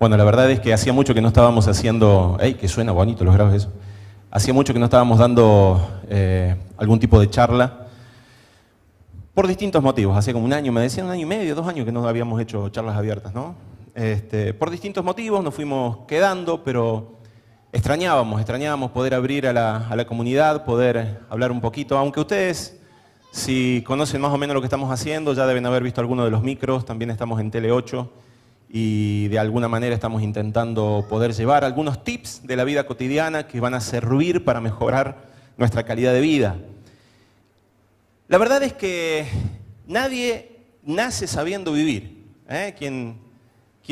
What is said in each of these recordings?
Bueno, la verdad es que hacía mucho que no estábamos haciendo... ¡Ey, que suena bonito los graves eso! Hacía mucho que no estábamos dando algún tipo de charla por distintos motivos. Hacía como un año, me decían 1 año y medio, 2 años que no habíamos hecho charlas abiertas, ¿no? Por distintos motivos nos fuimos quedando, pero extrañábamos poder abrir a la comunidad, poder hablar un poquito, aunque ustedes, si conocen más o menos lo que estamos haciendo, ya deben haber visto alguno de los micros, también estamos en Tele 8 y de alguna manera estamos intentando poder llevar algunos tips de la vida cotidiana que van a servir para mejorar nuestra calidad de vida. La verdad es que nadie nace sabiendo vivir. Quien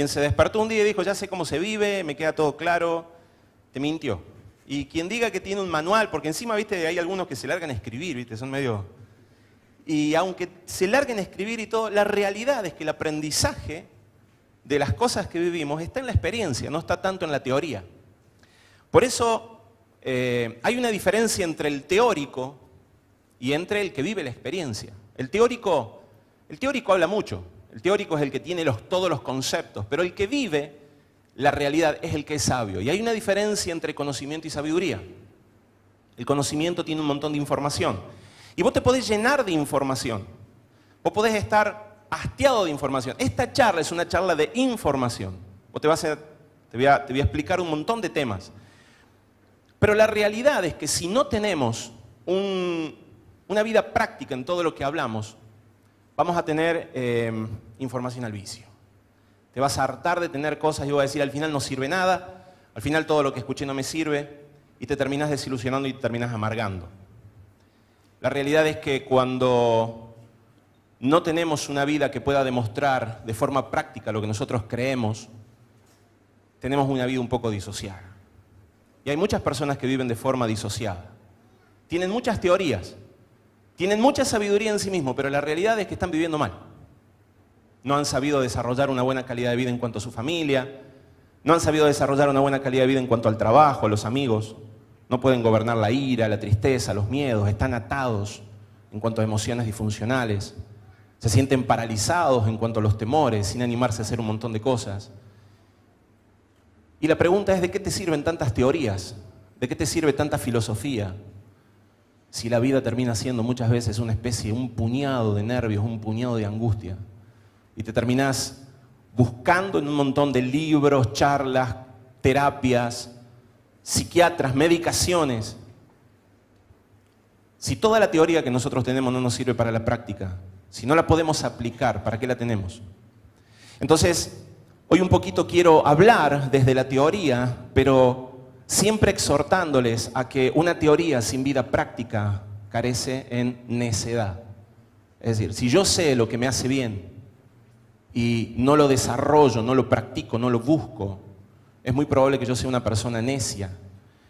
se despertó un día y dijo, ya sé cómo se vive, me queda todo claro, te mintió. Y quien diga que tiene un manual, porque encima, viste, hay algunos que se largan a escribir, viste, son medio... Y aunque se larguen a escribir y todo, la realidad es que el aprendizaje de las cosas que vivimos está en la experiencia, no está tanto en la teoría. Por eso hay una diferencia entre el teórico y entre el que vive la experiencia. El teórico habla mucho, el teórico es el que tiene todos los conceptos, pero el que vive la realidad es el que es sabio. Y hay una diferencia entre conocimiento y sabiduría. El conocimiento tiene un montón de información. Y vos te podés llenar de información. Vos podés estar hastiado de información. Esta charla es una charla de información. Vos te voy a explicar un montón de temas. Pero la realidad es que si no tenemos una vida práctica en todo lo que hablamos, vamos a tener información al vicio. Te vas a hartar de tener cosas y vas a decir, al final no sirve nada, al final todo lo que escuché no me sirve, y te terminas desilusionando y te terminas amargando. La realidad es que cuando no tenemos una vida que pueda demostrar de forma práctica lo que nosotros creemos, tenemos una vida un poco disociada. Y hay muchas personas que viven de forma disociada. Tienen muchas teorías, tienen mucha sabiduría en sí mismos, pero la realidad es que están viviendo mal. No han sabido desarrollar una buena calidad de vida en cuanto a su familia, no han sabido desarrollar una buena calidad de vida en cuanto al trabajo, a los amigos, no pueden gobernar la ira, la tristeza, los miedos, están atados en cuanto a emociones disfuncionales, se sienten paralizados en cuanto a los temores, sin animarse a hacer un montón de cosas. Y la pregunta es, ¿de qué te sirven tantas teorías? ¿De qué te sirve tanta filosofía? Si la vida termina siendo muchas veces una especie, un puñado de nervios, un puñado de angustia. Y te terminás buscando en un montón de libros, charlas, terapias, psiquiatras, medicaciones. Si toda la teoría que nosotros tenemos no nos sirve para la práctica, si no la podemos aplicar, ¿para qué la tenemos? Entonces, hoy un poquito quiero hablar desde la teoría, pero siempre exhortándoles a que una teoría sin vida práctica carece en necedad. Es decir, si yo sé lo que me hace bien y no lo desarrollo, no lo practico, no lo busco, es muy probable que yo sea una persona necia.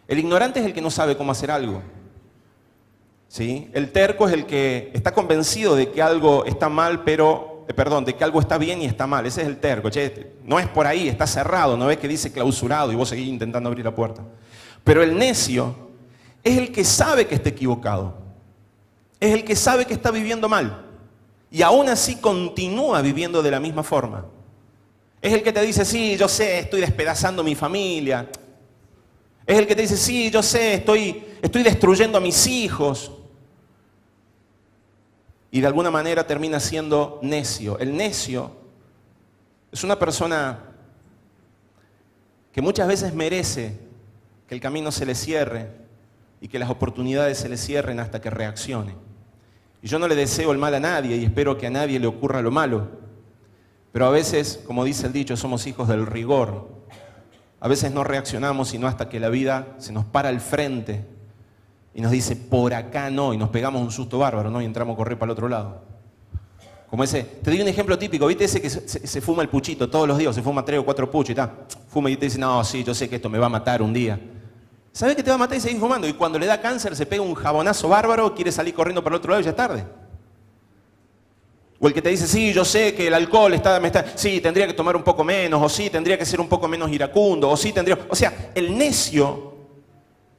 El ignorante es el que no sabe cómo hacer algo. ¿Sí? El terco es el que está convencido de que algo está mal, de que algo está bien y está mal. Ese es el terco. Che, no es por ahí, está cerrado, no ves que dice clausurado y vos seguís intentando abrir la puerta. Pero el necio es el que sabe que está equivocado. Es el que sabe que está viviendo mal. Y aún así continúa viviendo de la misma forma. Es el que te dice, sí, yo sé, estoy despedazando mi familia. Es el que te dice, sí, yo sé, estoy destruyendo a mis hijos. Y de alguna manera termina siendo necio. El necio es una persona que muchas veces merece que el camino se le cierre y que las oportunidades se le cierren hasta que reaccione. Y yo no le deseo el mal a nadie y espero que a nadie le ocurra lo malo. Pero a veces, como dice el dicho, somos hijos del rigor. A veces no reaccionamos sino hasta que la vida se nos para al frente y nos dice, por acá no, y nos pegamos un susto bárbaro, ¿no? Y entramos a correr para el otro lado. Como ese, te doy un ejemplo típico, ¿viste ese que se fuma el puchito todos los días, se fuma 3 o 4 puchos y tal? Fuma y te dice, no, sí, yo sé que esto me va a matar un día. ¿Sabes que te va a matar y seguís fumando? Y cuando le da cáncer se pega un jabonazo bárbaro, quiere salir corriendo para el otro lado y ya es tarde. O el que te dice, sí, yo sé que el alcohol sí, tendría que tomar un poco menos, o sí, tendría que ser un poco menos iracundo, o sí, tendría... O sea, el necio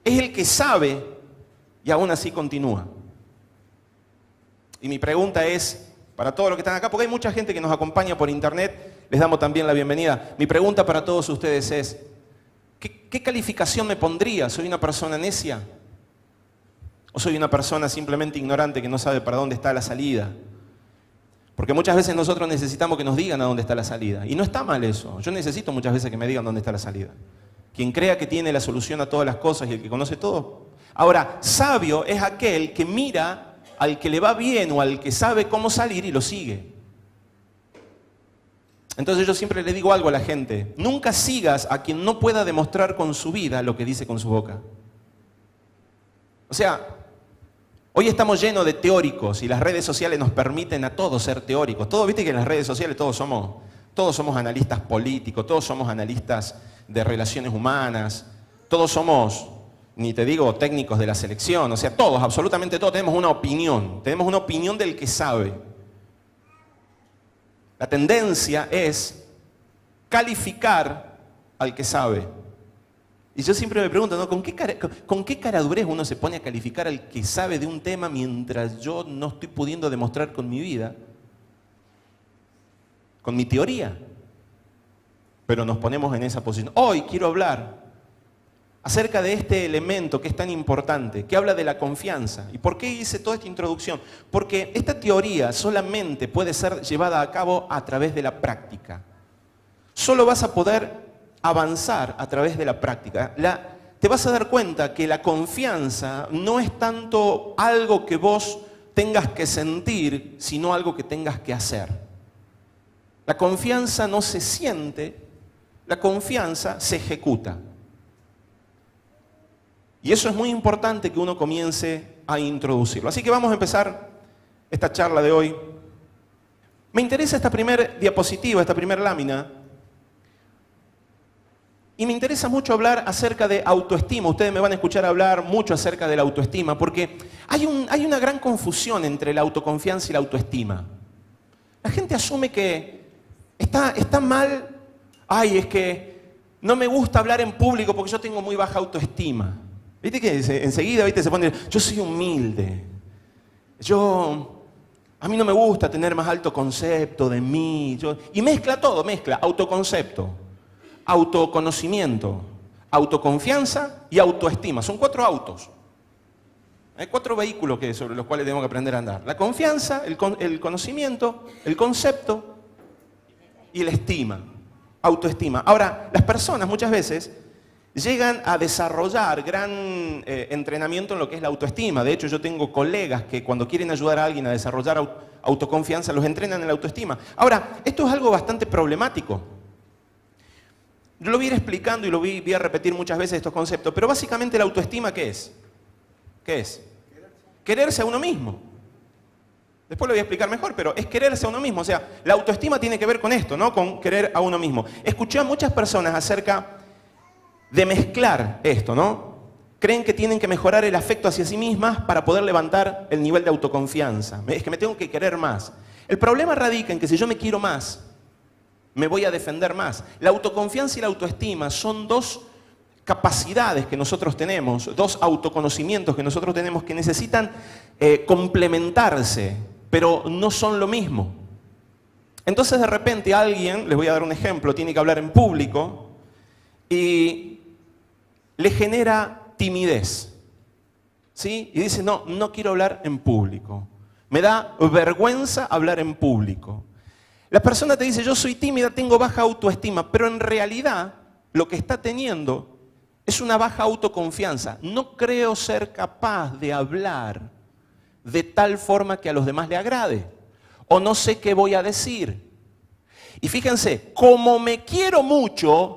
es el que sabe y aún así continúa. Y mi pregunta es, para todos los que están acá, porque hay mucha gente que nos acompaña por internet, les damos también la bienvenida. Mi pregunta para todos ustedes es, ¿qué calificación me pondría? ¿Soy una persona necia? ¿O soy una persona simplemente ignorante que no sabe para dónde está la salida? Porque muchas veces nosotros necesitamos que nos digan a dónde está la salida. Y no está mal eso. Yo necesito muchas veces que me digan dónde está la salida. Quien crea que tiene la solución a todas las cosas y el que conoce todo. Ahora, sabio es aquel que mira al que le va bien o al que sabe cómo salir y lo sigue. Entonces yo siempre le digo algo a la gente. Nunca sigas a quien no pueda demostrar con su vida lo que dice con su boca. O sea, hoy estamos llenos de teóricos y las redes sociales nos permiten a todos ser teóricos. Todos, viste que en las redes sociales todos somos analistas políticos, todos somos analistas de relaciones humanas, todos somos, ni te digo, técnicos de la selección. O sea, todos, absolutamente todos tenemos una opinión del que sabe. La tendencia es calificar al que sabe. Y yo siempre me pregunto, ¿no? ¿Con qué caradurez uno se pone a calificar al que sabe de un tema mientras yo no estoy pudiendo demostrar con mi vida, con mi teoría? Pero nos ponemos en esa posición. Hoy quiero hablar acerca de este elemento que es tan importante, que habla de la confianza. ¿Y por qué hice toda esta introducción? Porque esta teoría solamente puede ser llevada a cabo a través de la práctica. Solo vas a poder avanzar a través de la práctica. Te vas a dar cuenta que la confianza no es tanto algo que vos tengas que sentir, sino algo que tengas que hacer. La confianza no se siente, la confianza se ejecuta. Y eso es muy importante que uno comience a introducirlo. Así que vamos a empezar esta charla de hoy. Me interesa esta primera diapositiva, esta primera lámina. Y me interesa mucho hablar acerca de autoestima. Ustedes me van a escuchar hablar mucho acerca de la autoestima, porque hay una gran confusión entre la autoconfianza y la autoestima. La gente asume que está mal. Ay, es que no me gusta hablar en público porque yo tengo muy baja autoestima. ¿Viste que enseguida se pone, yo soy humilde, a mí no me gusta tener más alto concepto de mí, y mezcla todo, autoconcepto, autoconocimiento, autoconfianza y autoestima. Son 4 autos. Hay 4 vehículos sobre los cuales tenemos que aprender a andar. La confianza, el conocimiento, el concepto y la estima, autoestima. Ahora, las personas muchas veces llegan a desarrollar gran entrenamiento en lo que es la autoestima. De hecho, yo tengo colegas que cuando quieren ayudar a alguien a desarrollar autoconfianza, los entrenan en la autoestima. Ahora, esto es algo bastante problemático. Yo lo voy a ir explicando y voy a repetir muchas veces estos conceptos, pero básicamente la autoestima, ¿qué es? ¿Qué es? Quererse a uno mismo. Después lo voy a explicar mejor, pero es quererse a uno mismo. O sea, la autoestima tiene que ver con esto, ¿no? Con querer a uno mismo. Escuché a muchas personas acerca de mezclar esto, ¿no? Creen que tienen que mejorar el afecto hacia sí mismas para poder levantar el nivel de autoconfianza. Es que me tengo que querer más. El problema radica en que si yo me quiero más, me voy a defender más. La autoconfianza y la autoestima son 2 capacidades que nosotros tenemos, 2 autoconocimientos que nosotros tenemos que necesitan complementarse, pero no son lo mismo. Entonces de repente alguien, les voy a dar un ejemplo, tiene que hablar en público y le genera timidez, ¿sí? Y dice, no quiero hablar en público. Me da vergüenza hablar en público. La persona te dice, yo soy tímida, tengo baja autoestima, pero en realidad lo que está teniendo es una baja autoconfianza. No creo ser capaz de hablar de tal forma que a los demás le agrade. O no sé qué voy a decir. Y fíjense, como me quiero mucho,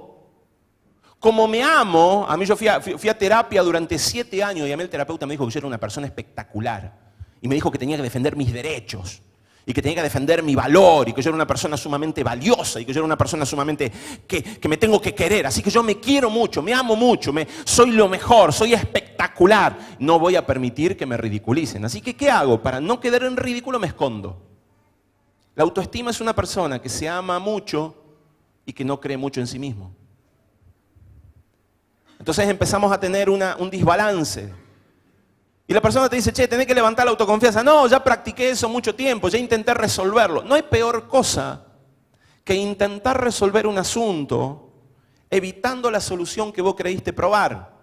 como me amo, a mí yo fui a terapia durante 7 años y a mí el terapeuta me dijo que yo era una persona espectacular. Y me dijo que tenía que defender mis derechos. Y que tenía que defender mi valor, y que yo era una persona sumamente valiosa, y que yo era una persona sumamente que me tengo que querer. Así que yo me quiero mucho, me amo mucho, soy lo mejor, soy espectacular. No voy a permitir que me ridiculicen. Así que, ¿qué hago? Para no quedar en ridículo me escondo. La autoestima es una persona que se ama mucho y que no cree mucho en sí mismo. Entonces empezamos a tener un desbalance. Y la persona te dice, che, tenés que levantar la autoconfianza. No, ya practiqué eso mucho tiempo, ya intenté resolverlo. No hay peor cosa que intentar resolver un asunto evitando la solución que vos creíste probar.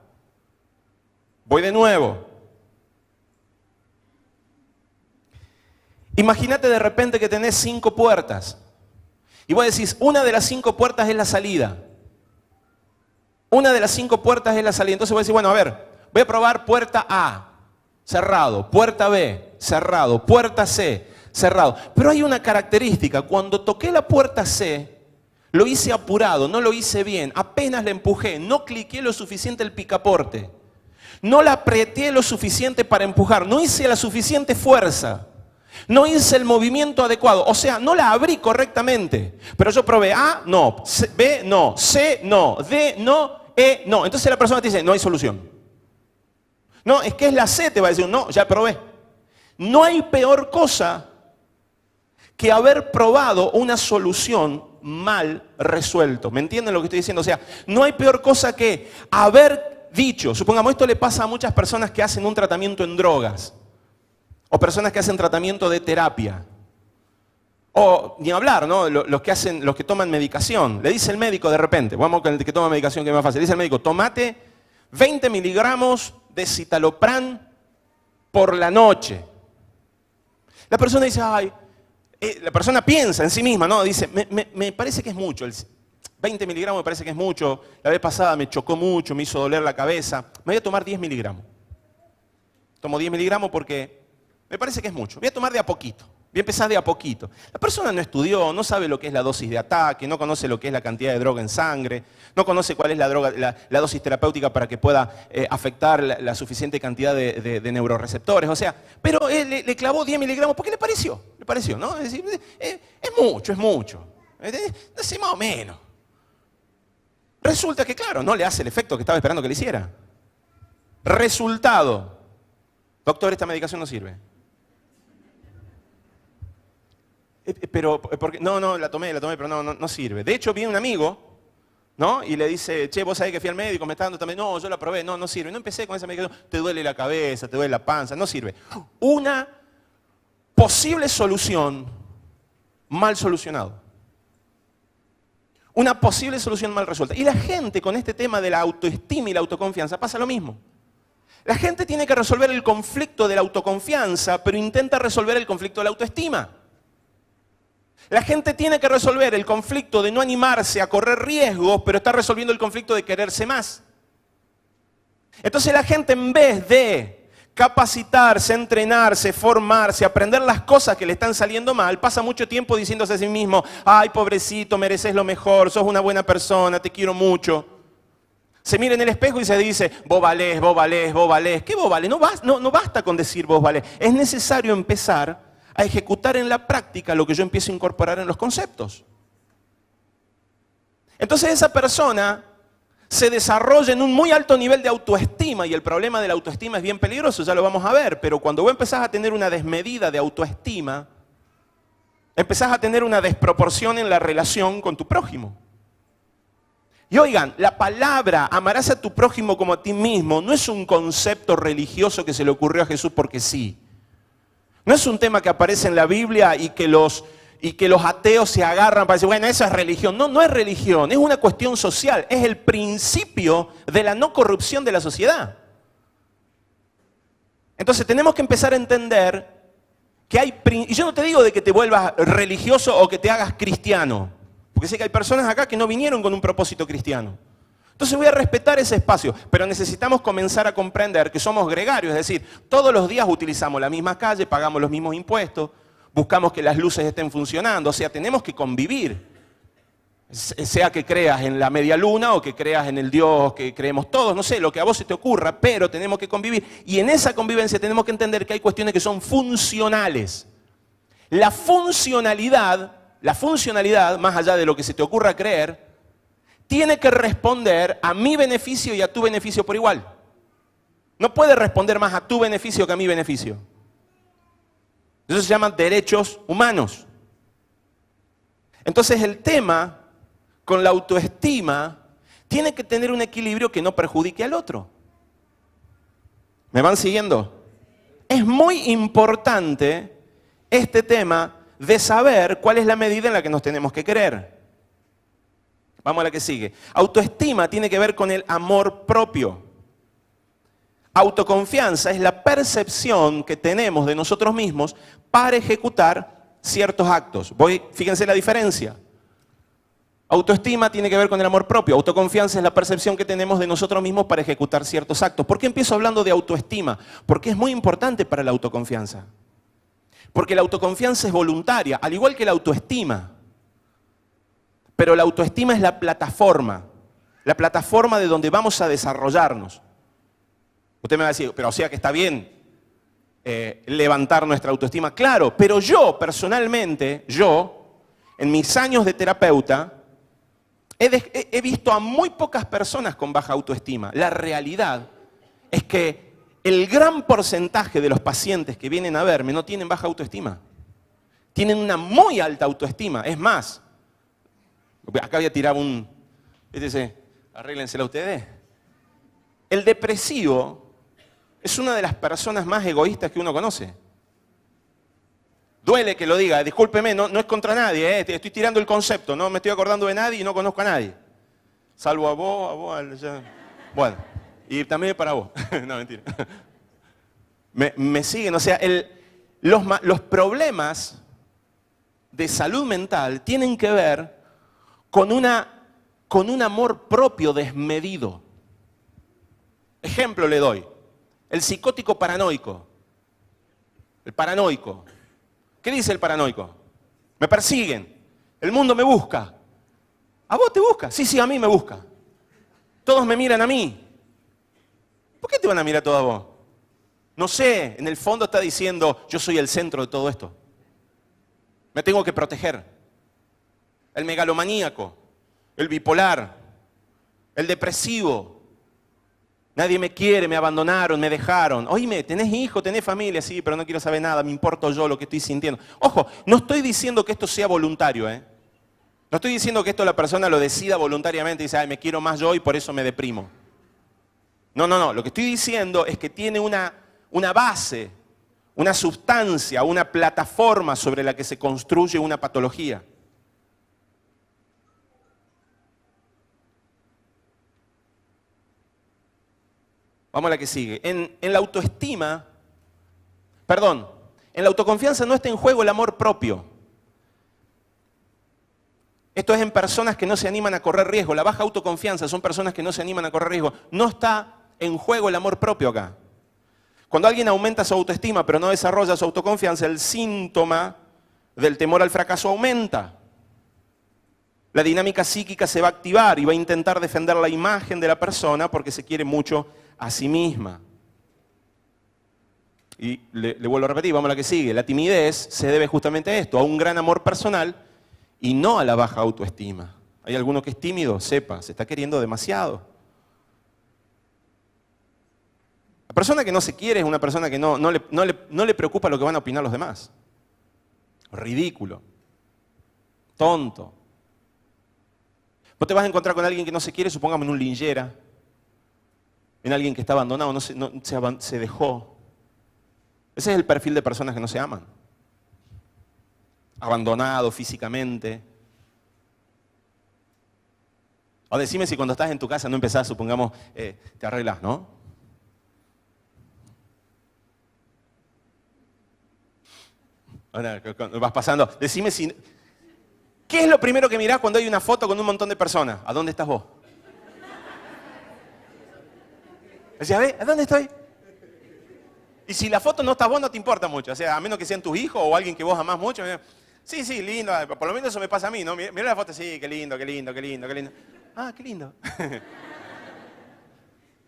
Voy de nuevo. Imagínate de repente que tenés 5 puertas. Y vos decís, una de las 5 puertas es la salida. Una de las 5 puertas es la salida. Entonces vos decís, bueno, a ver, voy a probar puerta A, cerrado. Puerta B, cerrado. Puerta C, cerrado. Pero hay una característica. Cuando toqué la puerta C, lo hice apurado, no lo hice bien. Apenas la empujé, no cliqué lo suficiente el picaporte. No la apreté lo suficiente para empujar. No hice la suficiente fuerza. No hice el movimiento adecuado, o sea, no la abrí correctamente. Pero yo probé A, no, B, no, C, no, D, no, E, no. Entonces la persona te dice, no hay solución. No, es que es la C, te va a decir, no, ya probé. No hay peor cosa que haber probado una solución mal resuelto. ¿Me entienden lo que estoy diciendo? O sea, no hay peor cosa que haber dicho, supongamos esto le pasa a muchas personas que hacen un tratamiento en drogas. O personas que hacen tratamiento de terapia. O, ni hablar, ¿no? Los que toman medicación. Le dice el médico de repente, vamos con el que toma medicación que es más fácil. Le dice el médico, tomate 20 miligramos de citalopram por la noche. La persona dice, ay, la persona piensa en sí misma, ¿no? Dice, me parece que es mucho. 20 miligramos me parece que es mucho. La vez pasada me chocó mucho, me hizo doler la cabeza. Me voy a tomar 10 miligramos. Tomo 10 miligramos porque me parece que es mucho. Voy a tomar de a poquito. Voy a empezar de a poquito. La persona no estudió, no sabe lo que es la dosis de ataque, no conoce lo que es la cantidad de droga en sangre, no conoce cuál es la dosis terapéutica para que pueda afectar la suficiente cantidad de neuroreceptores. O sea, pero él le clavó 10 miligramos porque le pareció, ¿no? Es decir, es mucho. Así más o menos. Resulta que, claro, no le hace el efecto que estaba esperando que le hiciera. Resultado. Doctor, esta medicación no sirve. Pero, porque, no, la tomé, pero no sirve. De hecho, viene un amigo, ¿no? Y le dice, che, vos sabés que fui al médico, me está dando también. No, yo la probé, no sirve. No empecé con esa medicación, te duele la cabeza, te duele la panza, no sirve. Una posible solución mal solucionado. Una posible solución mal resuelta. Y la gente con este tema de la autoestima y la autoconfianza pasa lo mismo. La gente tiene que resolver el conflicto de la autoconfianza, pero intenta resolver el conflicto de la autoestima. La gente tiene que resolver el conflicto de no animarse a correr riesgos, pero está resolviendo el conflicto de quererse más. Entonces la gente, en vez de capacitarse, entrenarse, formarse, aprender las cosas que le están saliendo mal, pasa mucho tiempo diciéndose a sí mismo, ay, pobrecito, mereces lo mejor, sos una buena persona, te quiero mucho. Se mira en el espejo y se dice, vos valés. ¿Qué vos valés? No basta con decir vos valés. Es necesario empezar a ejecutar en la práctica lo que yo empiezo a incorporar en los conceptos. Entonces esa persona se desarrolla en un muy alto nivel de autoestima, y el problema de la autoestima es bien peligroso, ya lo vamos a ver, pero cuando vos empezás a tener una desmedida de autoestima, empezás a tener una desproporción en la relación con tu prójimo. Y oigan, la palabra amarás a tu prójimo como a ti mismo no es un concepto religioso que se le ocurrió a Jesús porque sí. No es un tema que aparece en la Biblia y que los ateos se agarran para decir, bueno, eso es religión. No es religión, es una cuestión social, es el principio de la no corrupción de la sociedad. Entonces tenemos que empezar a entender que y yo no te digo de que te vuelvas religioso o que te hagas cristiano, porque sé que hay personas acá que no vinieron con un propósito cristiano. Entonces voy a respetar ese espacio, pero necesitamos comenzar a comprender que somos gregarios, es decir, todos los días utilizamos la misma calle, pagamos los mismos impuestos, buscamos que las luces estén funcionando, o sea, tenemos que convivir. Sea que creas en la media luna o que creas en el Dios que creemos todos, no sé, lo que a vos se te ocurra, pero tenemos que convivir. Y en esa convivencia tenemos que entender que hay cuestiones que son funcionales. La funcionalidad, más allá de lo que se te ocurra creer, tiene que responder a mi beneficio y a tu beneficio por igual. No puede responder más a tu beneficio que a mi beneficio. Eso se llama derechos humanos. Entonces el tema con la autoestima tiene que tener un equilibrio que no perjudique al otro. ¿Me van siguiendo? Es muy importante este tema de saber cuál es la medida en la que nos tenemos que querer. Vamos a la que sigue. Autoestima tiene que ver con el amor propio. Autoconfianza es la percepción que tenemos de nosotros mismos para ejecutar ciertos actos. Fíjense la diferencia. Autoestima tiene que ver con el amor propio. Autoconfianza es la percepción que tenemos de nosotros mismos para ejecutar ciertos actos. ¿Por qué empiezo hablando de autoestima? Porque es muy importante para la autoconfianza. Porque la autoconfianza es voluntaria, al igual que la autoestima. Pero la autoestima es la plataforma de donde vamos a desarrollarnos. Usted me va a decir, pero o sea que está bien levantar nuestra autoestima. Claro, pero yo personalmente, en mis años de terapeuta, he visto a muy pocas personas con baja autoestima. La realidad es que el gran porcentaje de los pacientes que vienen a verme no tienen baja autoestima. Tienen una muy alta autoestima. Es más, acá voy a tirar arréglensela ustedes. El depresivo es una de las personas más egoístas que uno conoce. Duele que lo diga, discúlpeme, no es contra nadie, estoy tirando el concepto, no me estoy acordando de nadie y no conozco a nadie. Salvo a vos, bueno, y también para vos. No, mentira. Me siguen, o sea, los problemas de salud mental tienen que ver con un amor propio desmedido. Ejemplo le doy, el psicótico paranoico, el paranoico. ¿Qué dice el paranoico? Me persiguen, el mundo me busca. ¿A vos te busca? Sí, a mí me busca. Todos me miran a mí. ¿Por qué te van a mirar todos a vos? No sé, en el fondo está diciendo, yo soy el centro de todo esto. Me tengo que proteger. El megalomaníaco, el bipolar, el depresivo. Nadie me quiere, me abandonaron, me dejaron. Oíme, ¿tenés hijo, tenés familia? Sí, pero no quiero saber nada, me importo yo lo que estoy sintiendo. Ojo, no estoy diciendo que esto sea voluntario, ¿eh? No estoy diciendo que esto la persona lo decida voluntariamente y dice, ay, me quiero más yo y por eso me deprimo. No. Lo que estoy diciendo es que tiene una base, una sustancia, una plataforma sobre la que se construye una patología. Vamos a la que sigue. En la autoestima, en la autoconfianza no está en juego el amor propio. Esto es en personas que no se animan a correr riesgo. La baja autoconfianza son personas que no se animan a correr riesgo. No está en juego el amor propio acá. Cuando alguien aumenta su autoestima pero no desarrolla su autoconfianza, el síntoma del temor al fracaso aumenta. La dinámica psíquica se va a activar y va a intentar defender la imagen de la persona porque se quiere mucho a sí misma. Y le vuelvo a repetir, vamos a la que sigue. La timidez se debe justamente a esto, a un gran amor personal y no a la baja autoestima. ¿Hay alguno que es tímido? Sepa, se está queriendo demasiado. La persona que no se quiere es una persona que no le preocupa lo que van a opinar los demás. Ridículo. Tonto. Vos te vas a encontrar con alguien que no se quiere, supongamos en un linchera, en alguien que está abandonado, se dejó. Ese es el perfil de personas que no se aman. Abandonado físicamente. O decime si cuando estás en tu casa no empezás, supongamos, te arreglás, ¿no? Ahora, cuando vas pasando, decime si... ¿Qué es lo primero que mirás cuando hay una foto con un montón de personas? ¿A dónde estás vos? Decís, a ver, ¿a dónde estoy? Y si la foto no estás vos, no te importa mucho. O sea, a menos que sean tus hijos o alguien que vos amás mucho. Sí, lindo. Por lo menos eso me pasa a mí, ¿no? Mira la foto, sí, qué lindo. Ah, qué lindo.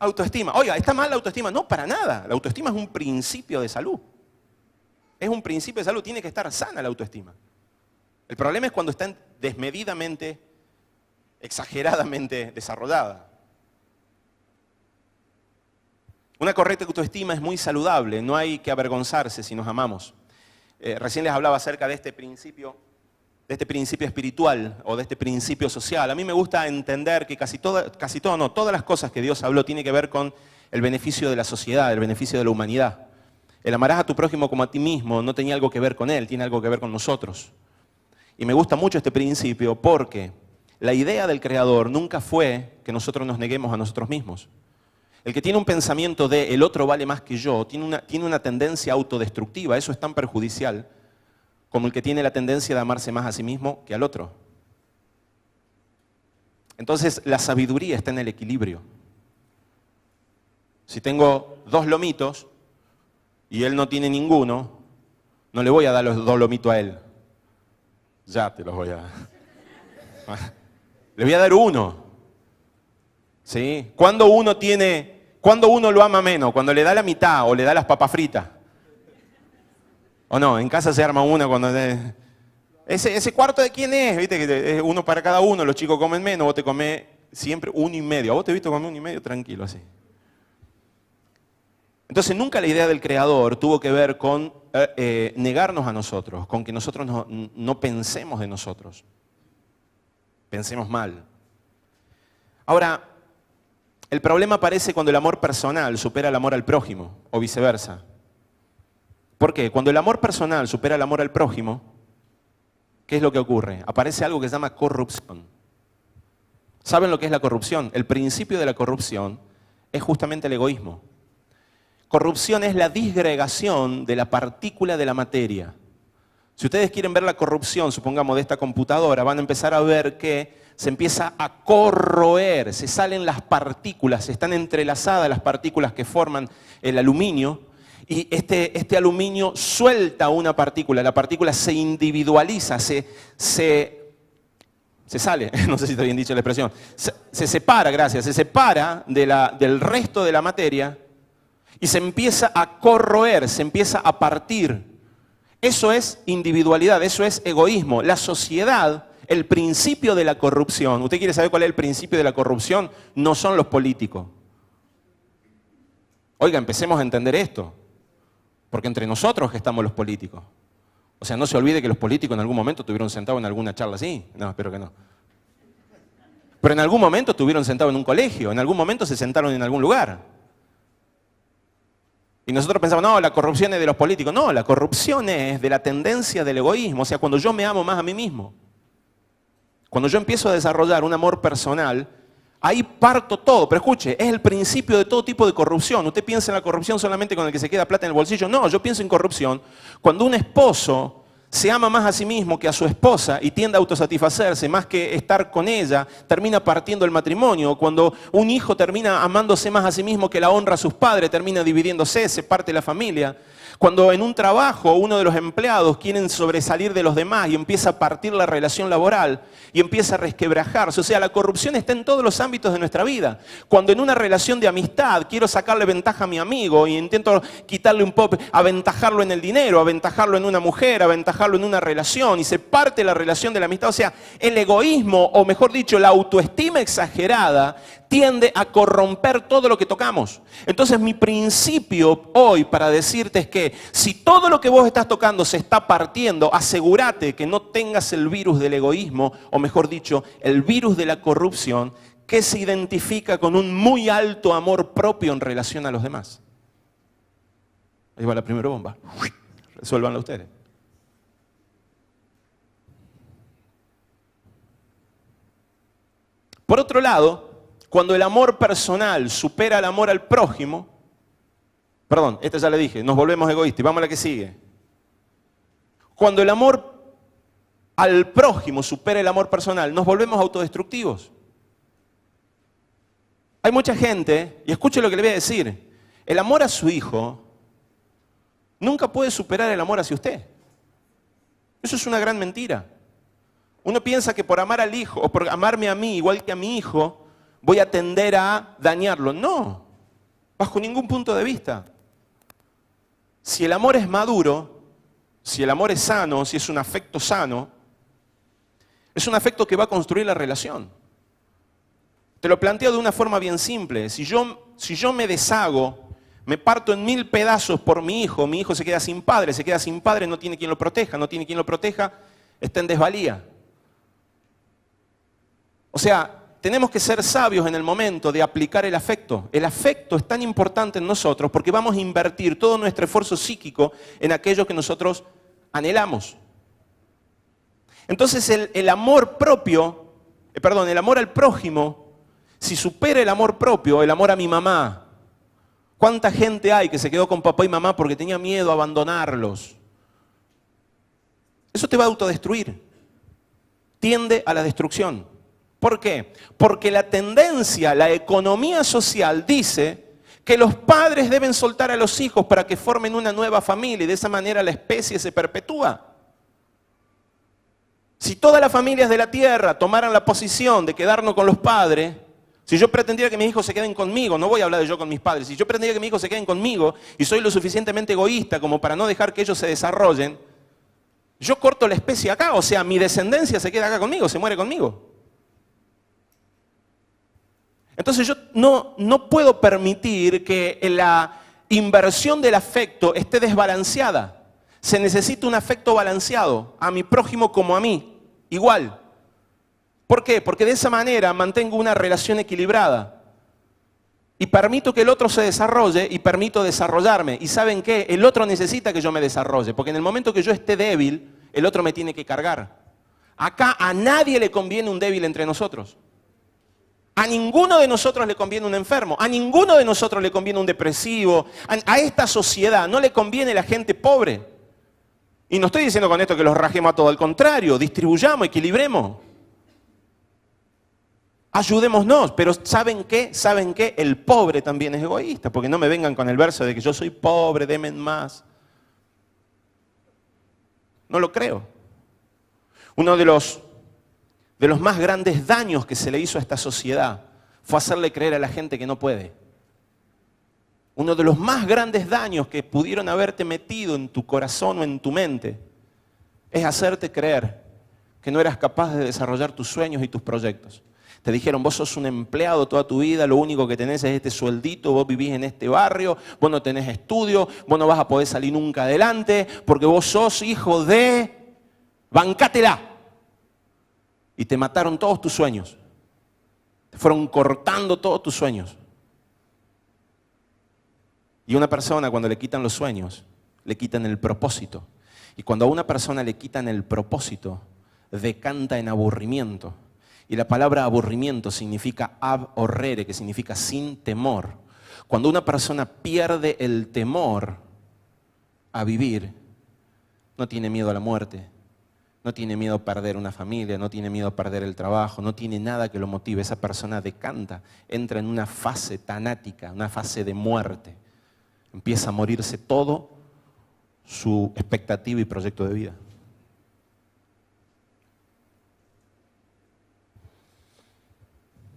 Autoestima. Oiga, ¿está mal la autoestima? No, para nada. La autoestima es un principio de salud. Es un principio de salud. Tiene que estar sana la autoestima. El problema es cuando está desmedidamente, exageradamente desarrollada. Una correcta autoestima es muy saludable, no hay que avergonzarse si nos amamos. Recién les hablaba acerca de este principio espiritual o de este principio social. A mí me gusta entender que todas las cosas que Dios habló tienen que ver con el beneficio de la sociedad, el beneficio de la humanidad. El amarás a tu prójimo como a ti mismo no tenía algo que ver con él, tiene algo que ver con nosotros. Y me gusta mucho este principio porque la idea del Creador nunca fue que nosotros nos neguemos a nosotros mismos. El que tiene un pensamiento de el otro vale más que yo, tiene una tendencia autodestructiva. Eso es tan perjudicial como el que tiene la tendencia de amarse más a sí mismo que al otro. Entonces, la sabiduría está en el equilibrio. Si tengo 2 lomitos y él no tiene ninguno, no le voy a dar los 2 lomitos a él. Ya te los voy a dar. Le voy a dar 1. ¿Sí? ¿Cuándo uno lo ama menos? Cuando le da la mitad o le da las papas fritas. ¿O no? En casa se arma una cuando... ¿Ese cuarto de quién es? ¿Viste? Que es uno para cada uno, los chicos comen menos, vos te comés siempre 1,5. ¿A vos te he visto comer 1,5? Tranquilo, así. Entonces nunca la idea del Creador tuvo que ver con negarnos a nosotros, con que nosotros no pensemos de nosotros. Pensemos mal. Ahora, el problema aparece cuando el amor personal supera el amor al prójimo, o viceversa. ¿Por qué? Cuando el amor personal supera el amor al prójimo, ¿qué es lo que ocurre? Aparece algo que se llama corrupción. ¿Saben lo que es la corrupción? El principio de la corrupción es justamente el egoísmo. Corrupción es la disgregación de la partícula de la materia. Si ustedes quieren ver la corrupción, supongamos, de esta computadora, van a empezar a ver que se empieza a corroer, se salen las partículas, están entrelazadas las partículas que forman el aluminio, y este aluminio suelta una partícula, la partícula se individualiza, se sale, no sé si está bien dicho la expresión, se separa, gracias, se separa del resto de la materia y se empieza a corroer, se empieza a partir. Eso es individualidad, eso es egoísmo. La sociedad, el principio de la corrupción, ¿usted quiere saber cuál es el principio de la corrupción? No son los políticos. Oiga, empecemos a entender esto, porque entre nosotros estamos los políticos. O sea, no se olvide que los políticos en algún momento estuvieron sentados en alguna charla así. No, espero que no. Pero en algún momento estuvieron sentados en un colegio, en algún momento se sentaron en algún lugar. Y nosotros pensamos, no, la corrupción es de los políticos. No, la corrupción es de la tendencia del egoísmo. O sea, cuando yo me amo más a mí mismo. Cuando yo empiezo a desarrollar un amor personal, ahí parto todo. Pero escuche, es el principio de todo tipo de corrupción. ¿Usted piensa en la corrupción solamente con el que se queda plata en el bolsillo? No, yo pienso en corrupción cuando un esposo se ama más a sí mismo que a su esposa y tiende a autosatisfacerse más que estar con ella, termina partiendo el matrimonio. Cuando un hijo termina amándose más a sí mismo que la honra a sus padres, termina dividiéndose, se parte la familia. Cuando en un trabajo uno de los empleados quiere sobresalir de los demás y empieza a partir la relación laboral y empieza a resquebrajarse. O sea, la corrupción está en todos los ámbitos de nuestra vida. Cuando en una relación de amistad quiero sacarle ventaja a mi amigo y intento quitarle un poco, aventajarlo en el dinero, aventajarlo en una mujer, aventajarlo en una relación y se parte la relación de la amistad. O sea, el egoísmo, o mejor dicho, la autoestima exagerada, tiende a corromper todo lo que tocamos. Entonces mi principio hoy para decirte es que si todo lo que vos estás tocando se está partiendo, asegúrate que no tengas el virus del egoísmo, o mejor dicho, el virus de la corrupción, que se identifica con un muy alto amor propio en relación a los demás. Ahí va la primera bomba. Resuélvanla ustedes. Por otro lado, cuando el amor personal supera el amor al prójimo, perdón, esta ya le dije, nos volvemos egoístas y vamos a la que sigue. Cuando el amor al prójimo supera el amor personal, nos volvemos autodestructivos. Hay mucha gente, y escuche lo que le voy a decir, el amor a su hijo nunca puede superar el amor hacia usted. Eso es una gran mentira. Uno piensa que por amar al hijo, o por amarme a mí igual que a mi hijo, voy a tender a dañarlo. No, bajo ningún punto de vista. Si el amor es maduro, si el amor es sano, si es un afecto sano, es un afecto que va a construir la relación. Te lo planteo de una forma bien simple. Si yo me deshago, me parto en 1000 pedazos por mi hijo se queda sin padre, no tiene quien lo proteja, está en desvalía. O sea, tenemos que ser sabios en el momento de aplicar el afecto. El afecto es tan importante en nosotros porque vamos a invertir todo nuestro esfuerzo psíquico en aquello que nosotros anhelamos. Entonces el amor propio, el amor al prójimo, si supera el amor propio, el amor a mi mamá. ¿Cuánta gente hay que se quedó con papá y mamá porque tenía miedo a abandonarlos? Eso te va a autodestruir. Tiende a la destrucción. ¿Por qué? Porque la tendencia, la economía social dice que los padres deben soltar a los hijos para que formen una nueva familia y de esa manera la especie se perpetúa. Si todas las familias de la tierra tomaran la posición de quedarnos con los padres, si yo pretendiera que mis hijos se queden conmigo, no voy a hablar de yo con mis padres, si yo pretendiera que mis hijos se queden conmigo y soy lo suficientemente egoísta como para no dejar que ellos se desarrollen, yo corto la especie acá, o sea, mi descendencia se queda acá conmigo, se muere conmigo. Entonces yo no puedo permitir que la inversión del afecto esté desbalanceada. Se necesita un afecto balanceado, a mi prójimo como a mí, igual. ¿Por qué? Porque de esa manera mantengo una relación equilibrada. Y permito que el otro se desarrolle y permito desarrollarme. ¿Y saben qué? El otro necesita que yo me desarrolle, porque en el momento que yo esté débil, el otro me tiene que cargar. Acá a nadie le conviene un débil entre nosotros. A ninguno de nosotros le conviene un enfermo, a ninguno de nosotros le conviene un depresivo, a esta sociedad no le conviene la gente pobre. Y no estoy diciendo con esto que los rajemos a todo, al contrario, distribuyamos, equilibremos. Ayudémonos, pero ¿saben qué? ¿Saben qué? El pobre también es egoísta, porque no me vengan con el verso de que yo soy pobre, denme más. No lo creo. Uno de los más grandes daños que se le hizo a esta sociedad fue hacerle creer a la gente que no puede. Uno de los más grandes daños que pudieron haberte metido en tu corazón o en tu mente es hacerte creer que no eras capaz de desarrollar tus sueños y tus proyectos. Te dijeron, vos sos un empleado toda tu vida, lo único que tenés es este sueldito, vos vivís en este barrio, vos no tenés estudio, vos no vas a poder salir nunca adelante, porque vos sos hijo de... Bancátela. Y te mataron todos tus sueños. Te fueron cortando todos tus sueños. Y una persona cuando le quitan los sueños, le quitan el propósito. Y cuando a una persona le quitan el propósito, decanta en aburrimiento. Y la palabra aburrimiento significa ab horrere, que significa sin temor. Cuando una persona pierde el temor a vivir, no tiene miedo a la muerte, no tiene miedo a perder una familia, no tiene miedo a perder el trabajo, no tiene nada que lo motive. Esa persona decanta, entra en una fase tanática, una fase de muerte. Empieza a morirse todo su expectativa y proyecto de vida.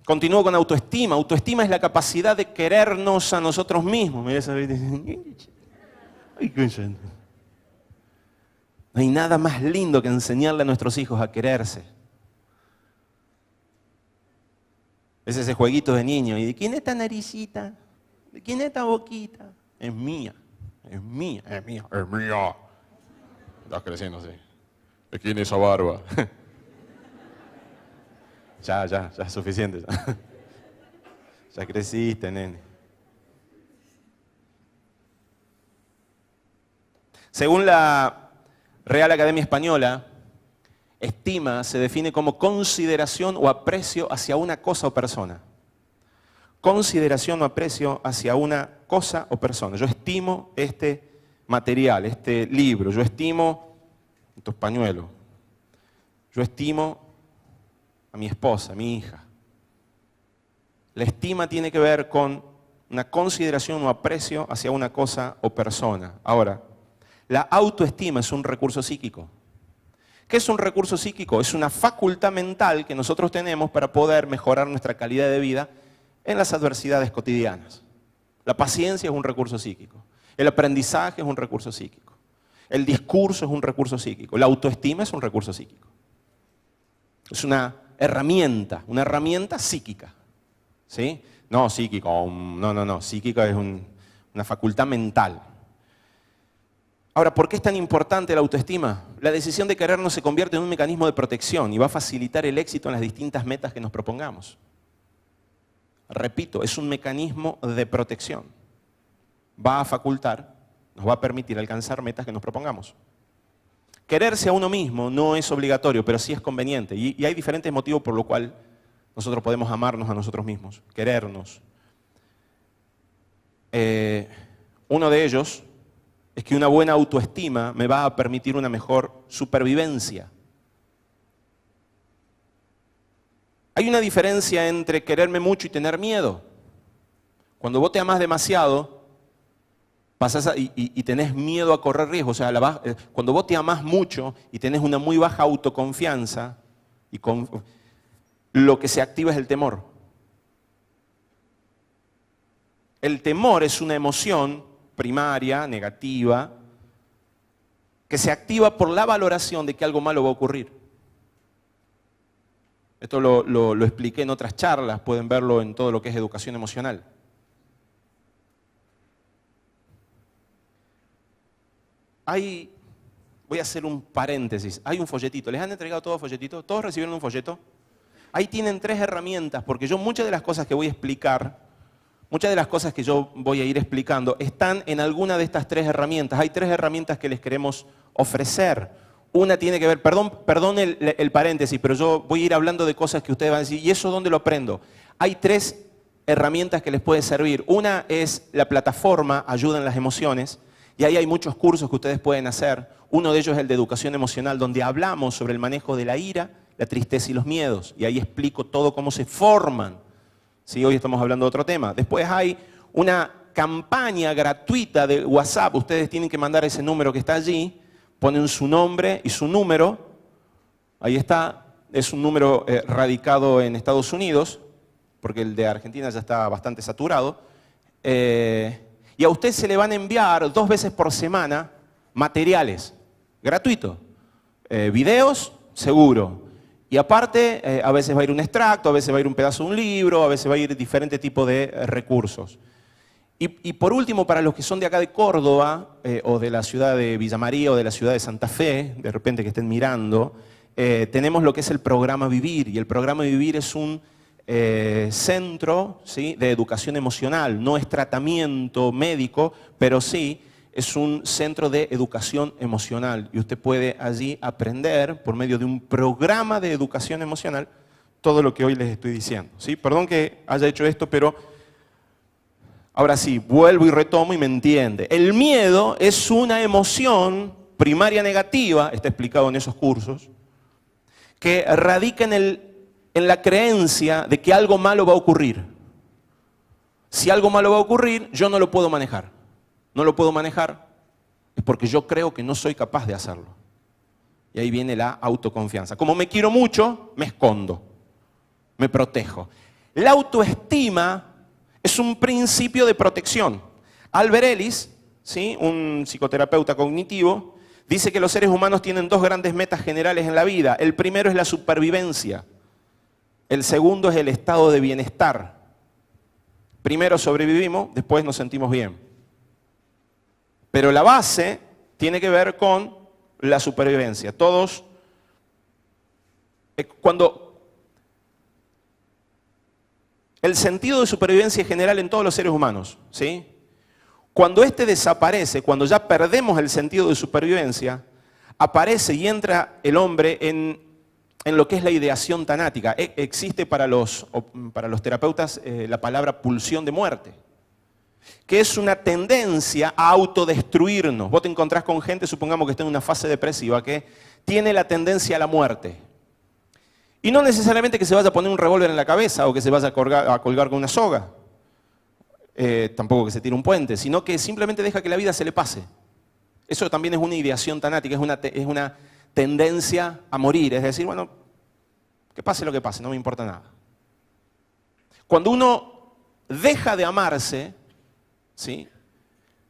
Continúo con autoestima. Autoestima es la capacidad de querernos a nosotros mismos. Mira esa vez. No hay nada más lindo que enseñarle a nuestros hijos a quererse. Es ese jueguito de niño. ¿Y de quién es esta naricita? ¿De quién es esta boquita? Es mía, es mía, es mía, es mía. Estás creciendo, sí. ¿De quién es esa barba? Ya es suficiente. Ya creciste, nene. Según la Real Academia Española, estima se define como consideración o aprecio hacia una cosa o persona. Consideración o aprecio hacia una cosa o persona. Yo estimo este material, este libro. Yo estimo estos pañuelos. Yo estimo a mi esposa, a mi hija. La estima tiene que ver con una consideración o aprecio hacia una cosa o persona. Ahora, la autoestima es un recurso psíquico. ¿Qué es un recurso psíquico? Es una facultad mental que nosotros tenemos para poder mejorar nuestra calidad de vida en las adversidades cotidianas. La paciencia es un recurso psíquico. El aprendizaje es un recurso psíquico. El discurso es un recurso psíquico. La autoestima es un recurso psíquico. Es una herramienta psíquica. ¿Sí? No, psíquico, no. Psíquica es una facultad mental. Ahora, ¿por qué es tan importante la autoestima? La decisión de querernos se convierte en un mecanismo de protección y va a facilitar el éxito en las distintas metas que nos propongamos. Repito, es un mecanismo de protección. Va a facultar, nos va a permitir alcanzar metas que nos propongamos. Quererse a uno mismo no es obligatorio, pero sí es conveniente. Y hay diferentes motivos por los cuales nosotros podemos amarnos a nosotros mismos, querernos. Uno de ellos es que una buena autoestima me va a permitir una mejor supervivencia. Hay una diferencia entre quererme mucho y tener miedo. Cuando vos te amás demasiado, y tenés miedo a correr riesgo. O sea, cuando vos te amás mucho y tenés una muy baja autoconfianza, lo que se activa es el temor. El temor es una emoción primaria, negativa, que se activa por la valoración de que algo malo va a ocurrir. Esto lo expliqué en otras charlas, pueden verlo en todo lo que es educación emocional. Voy a hacer un paréntesis, hay un folletito. ¿Les han entregado todo folletito? ¿Todos recibieron un folleto? Ahí tienen 3 herramientas, porque yo muchas de las cosas que voy a explicar, muchas de las cosas que yo voy a ir explicando, están en alguna de estas 3 herramientas. Hay 3 herramientas que les queremos ofrecer. Una tiene que ver, perdón el paréntesis, pero yo voy a ir hablando de cosas que ustedes van a decir, ¿y eso dónde lo aprendo? Hay 3 herramientas que les puede servir. Una es la plataforma Ayuda en las Emociones, y ahí hay muchos cursos que ustedes pueden hacer. Uno de ellos es el de educación emocional, donde hablamos sobre el manejo de la ira, la tristeza y los miedos. Y ahí explico todo cómo se forman. ¿Sí? Hoy estamos hablando de otro tema. Después hay una campaña gratuita de WhatsApp. Ustedes tienen que mandar ese número que está allí. Ponen su nombre y su número. Ahí está. Es un número radicado en Estados Unidos, porque el de Argentina ya está bastante saturado. Y a usted se le van a enviar 2 veces por semana materiales, gratuitos. Videos, seguro. Y aparte, a veces va a ir un extracto, a veces va a ir un pedazo de un libro, a veces va a ir diferente tipo de recursos. Y por último, para los que son de acá de Córdoba, o de la ciudad de Villa María, o de la ciudad de Santa Fe, de repente que estén mirando, tenemos lo que es el programa Vivir. Y el programa Vivir es un centro, ¿sí?, de educación emocional. No es tratamiento médico, pero sí es un centro de educación emocional. Y usted puede allí aprender, por medio de un programa de educación emocional, todo lo que hoy les estoy diciendo. ¿Sí? Perdón que haya hecho esto, pero ahora sí, vuelvo y retomo y me entiende. El miedo es una emoción primaria negativa, está explicado en esos cursos, que radica en la creencia de que algo malo va a ocurrir. Si algo malo va a ocurrir, yo no lo puedo manejar. No lo puedo manejar es porque yo creo que no soy capaz de hacerlo. Y ahí viene la autoconfianza. Como me quiero mucho, me escondo, me protejo. La autoestima es un principio de protección. Albert Ellis, ¿sí?, un psicoterapeuta cognitivo, dice que los seres humanos tienen 2 grandes metas generales en la vida. El primero es la supervivencia. El segundo es el estado de bienestar. Primero sobrevivimos, después nos sentimos bien. Pero la base tiene que ver con la supervivencia. Todos, cuando el sentido de supervivencia es general en todos los seres humanos, ¿sí? Cuando este desaparece, cuando ya perdemos el sentido de supervivencia, aparece y entra el hombre en lo que es la ideación tanática. Existe para los terapeutas la palabra pulsión de muerte, que es una tendencia a autodestruirnos. Vos te encontrás con gente, supongamos que está en una fase depresiva, que tiene la tendencia a la muerte. Y no necesariamente que se vaya a poner un revólver en la cabeza o que se vaya a colgar con una soga. Tampoco que se tire un puente, sino que simplemente deja que la vida se le pase. Eso también es una ideación tanática, es una tendencia a morir. Es decir, bueno, que pase lo que pase, no me importa nada. Cuando uno deja de amarse, ¿sí?,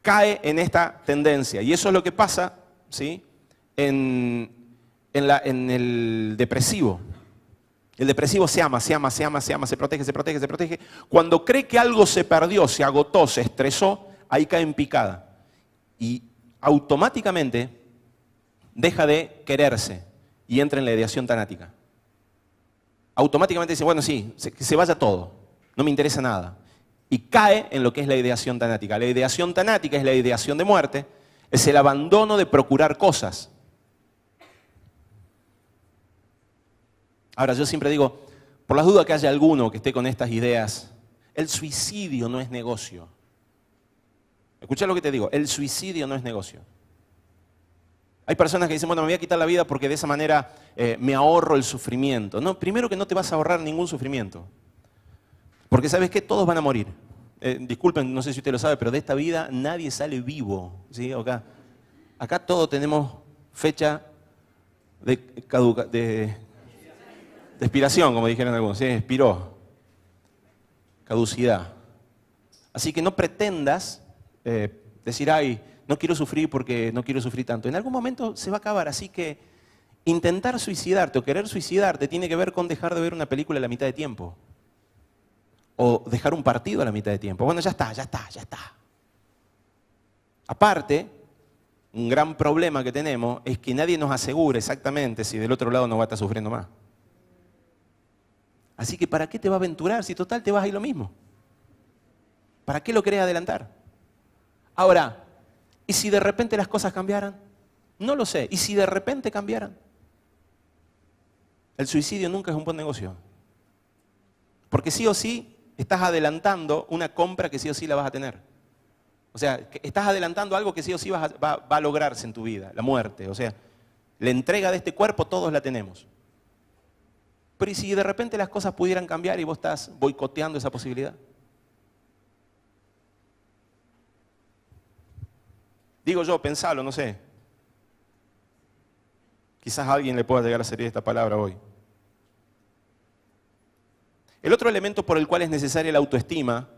cae en esta tendencia. Y eso es lo que pasa, ¿sí?, en el depresivo. El depresivo se ama, se protege. Cuando cree que algo se perdió, se agotó, se estresó, ahí cae en picada. Y automáticamente deja de quererse y entra en la ideación tanática. Automáticamente dice, bueno, sí, que se vaya todo. no me interesa nada. Y cae en lo que es la ideación tanática. La ideación tanática es la ideación de muerte, es el abandono de procurar cosas. Ahora, yo siempre digo, por las dudas que haya alguno que esté con estas ideas, el suicidio no es negocio. Escucha lo que te digo, el suicidio no es negocio. Hay personas que dicen, bueno, me voy a quitar la vida porque de esa manera me ahorro el sufrimiento. No, primero que no te vas a ahorrar ningún sufrimiento. Porque ¿sabes qué? Todos van a morir. Disculpen, no sé si usted lo sabe, pero de esta vida nadie sale vivo. ¿Sí? Acá todos tenemos fecha de expiración, como dijeron algunos. ¿Sí? Expiró. Caducidad. Así que no pretendas decir, ay, no quiero sufrir porque no quiero sufrir tanto. En algún momento se va a acabar, así que intentar suicidarte o querer suicidarte tiene que ver con dejar de ver una película a la mitad de tiempo. O dejar un partido a la mitad de tiempo. Bueno, ya está. Aparte, un gran problema que tenemos es que nadie nos asegura exactamente si del otro lado no va a estar sufriendo más. Así que ¿para qué te va a aventurar si total te vas a ir lo mismo? ¿Para qué lo querés adelantar? Ahora, ¿y si de repente las cosas cambiaran? No lo sé. ¿Y si de repente cambiaran? El suicidio nunca es un buen negocio. Porque sí o sí estás adelantando una compra que sí o sí la vas a tener. O sea, que estás adelantando algo que sí o sí va a lograrse en tu vida, la muerte. O sea, la entrega de este cuerpo todos la tenemos. Pero ¿y si de repente las cosas pudieran cambiar y vos estás boicoteando esa posibilidad? Digo yo, pensalo, no sé. Quizás a alguien le pueda llegar a servir esta palabra hoy. El otro elemento por el cual es necesaria la autoestima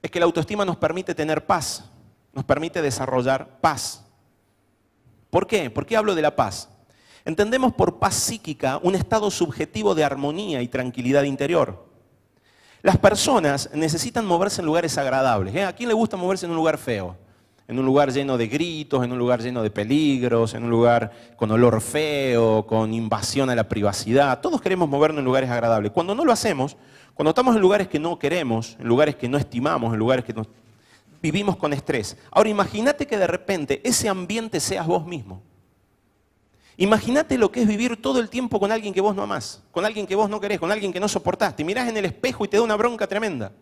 es que la autoestima nos permite tener paz, nos permite desarrollar paz. ¿Por qué? ¿Por qué hablo de la paz? Entendemos por paz psíquica un estado subjetivo de armonía y tranquilidad interior. Las personas necesitan moverse en lugares agradables. ¿A quién le gusta moverse en un lugar feo? En un lugar lleno de gritos, en un lugar lleno de peligros, en un lugar con olor feo, con invasión a la privacidad. Todos queremos movernos en lugares agradables. Cuando no lo hacemos, cuando estamos en lugares que no queremos, en lugares que no estimamos, en lugares que vivimos con estrés. Ahora imagínate que de repente ese ambiente seas vos mismo. Imagínate lo que es vivir todo el tiempo con alguien que vos no amás, con alguien que vos no querés, con alguien que no soportás. Te mirás en el espejo y te da una bronca tremenda.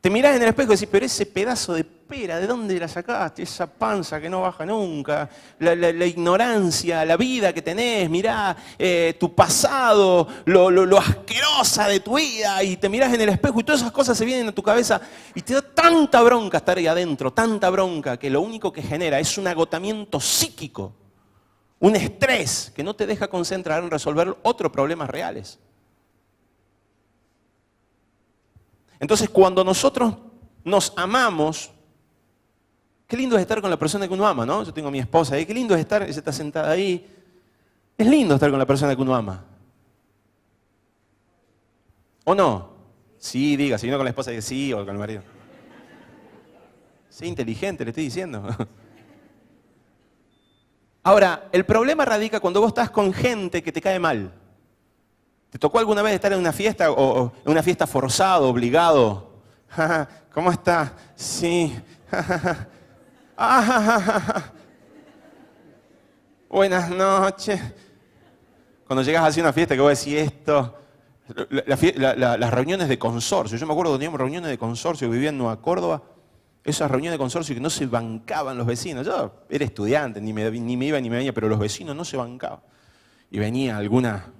Te mirás en el espejo y decís, pero ese pedazo de pera, ¿de dónde la sacaste? Esa panza que no baja nunca, la ignorancia, la vida que tenés, mirá tu pasado, lo asquerosa de tu vida, y te mirás en el espejo y todas esas cosas se vienen a tu cabeza y te da tanta bronca estar ahí adentro, tanta bronca, que lo único que genera es un agotamiento psíquico, un estrés que no te deja concentrar en resolver otros problemas reales. Entonces, cuando nosotros nos amamos, qué lindo es estar con la persona que uno ama, ¿no? Yo tengo a mi esposa ahí, qué lindo es estar, ella está sentada ahí. Es lindo estar con la persona que uno ama. ¿O no? Sí, diga, si no con la esposa, diga sí, o con el marido. Sí, inteligente, le estoy diciendo. Ahora, el problema radica cuando vos estás con gente que te cae mal. ¿Te tocó alguna vez estar en una fiesta o en una fiesta forzado, obligado? ¿Cómo está? Sí. Buenas noches. Cuando llegas así a una fiesta que vos decís esto, las reuniones de consorcio. Yo me acuerdo que teníamos reuniones de consorcio, vivía en Nueva Córdoba. Esas reuniones de consorcio que no se bancaban los vecinos. Yo era estudiante, ni me iba ni me venía, pero los vecinos no se bancaban. Y venía alguna...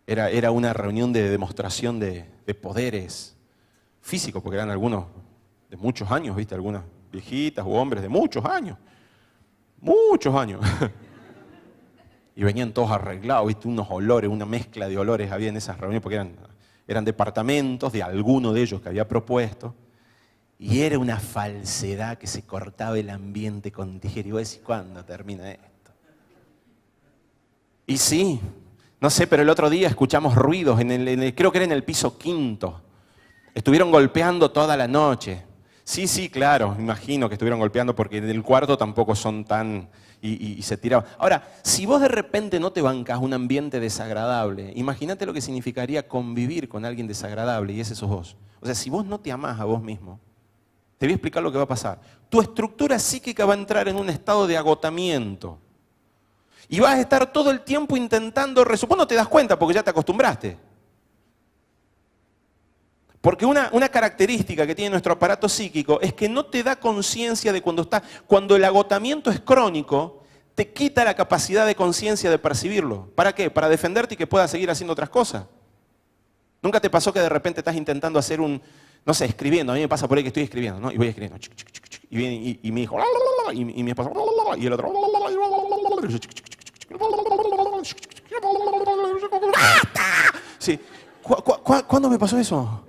Era una reunión de demostración de poderes físicos, porque eran algunos de muchos años, ¿viste? Algunas viejitas u hombres de muchos años. Muchos años. Y venían todos arreglados, ¿viste? Unos olores, una mezcla de olores había en esas reuniones, porque eran departamentos de alguno de ellos que había propuesto. Y era una falsedad que se cortaba el ambiente con tijera. Y vos decís, ¿cuándo termina esto? Y sí. No sé, pero el otro día escuchamos ruidos, creo que era en el piso 5. Estuvieron golpeando toda la noche. Sí, claro, imagino que estuvieron golpeando porque en el cuarto tampoco son tan... Y se tiraban. Ahora, si vos de repente no te bancas un ambiente desagradable, imagínate lo que significaría convivir con alguien desagradable y ese sos vos. O sea, si vos no te amás a vos mismo, te voy a explicar lo que va a pasar. Tu estructura psíquica va a entrar en un estado de agotamiento. Y vas a estar todo el tiempo intentando... Vos no te das cuenta porque ya te acostumbraste. Porque una característica que tiene nuestro aparato psíquico es que no te da conciencia de cuando el agotamiento es crónico, te quita la capacidad de conciencia de percibirlo. ¿Para qué? Para defenderte y que puedas seguir haciendo otras cosas. ¿Nunca te pasó que de repente estás intentando hacer no sé, escribiendo? A mí me pasa por ahí que estoy escribiendo, ¿no? Y voy escribiendo. Y viene y mi hijo, y mi esposa, y el otro. Sí. ¿Cuándo me pasó eso?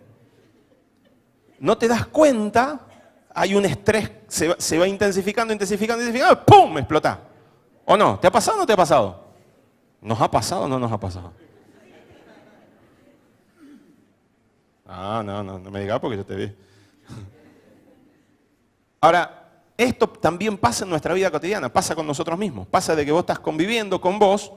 No te das cuenta, hay un estrés, se va intensificando, ¡pum! Explota. ¿O no? ¿Te ha pasado o no te ha pasado? ¿Nos ha pasado o no nos ha pasado? No me digas porque yo te vi. Ahora, esto también pasa en nuestra vida cotidiana, pasa con nosotros mismos. Pasa de que vos estás conviviendo con vos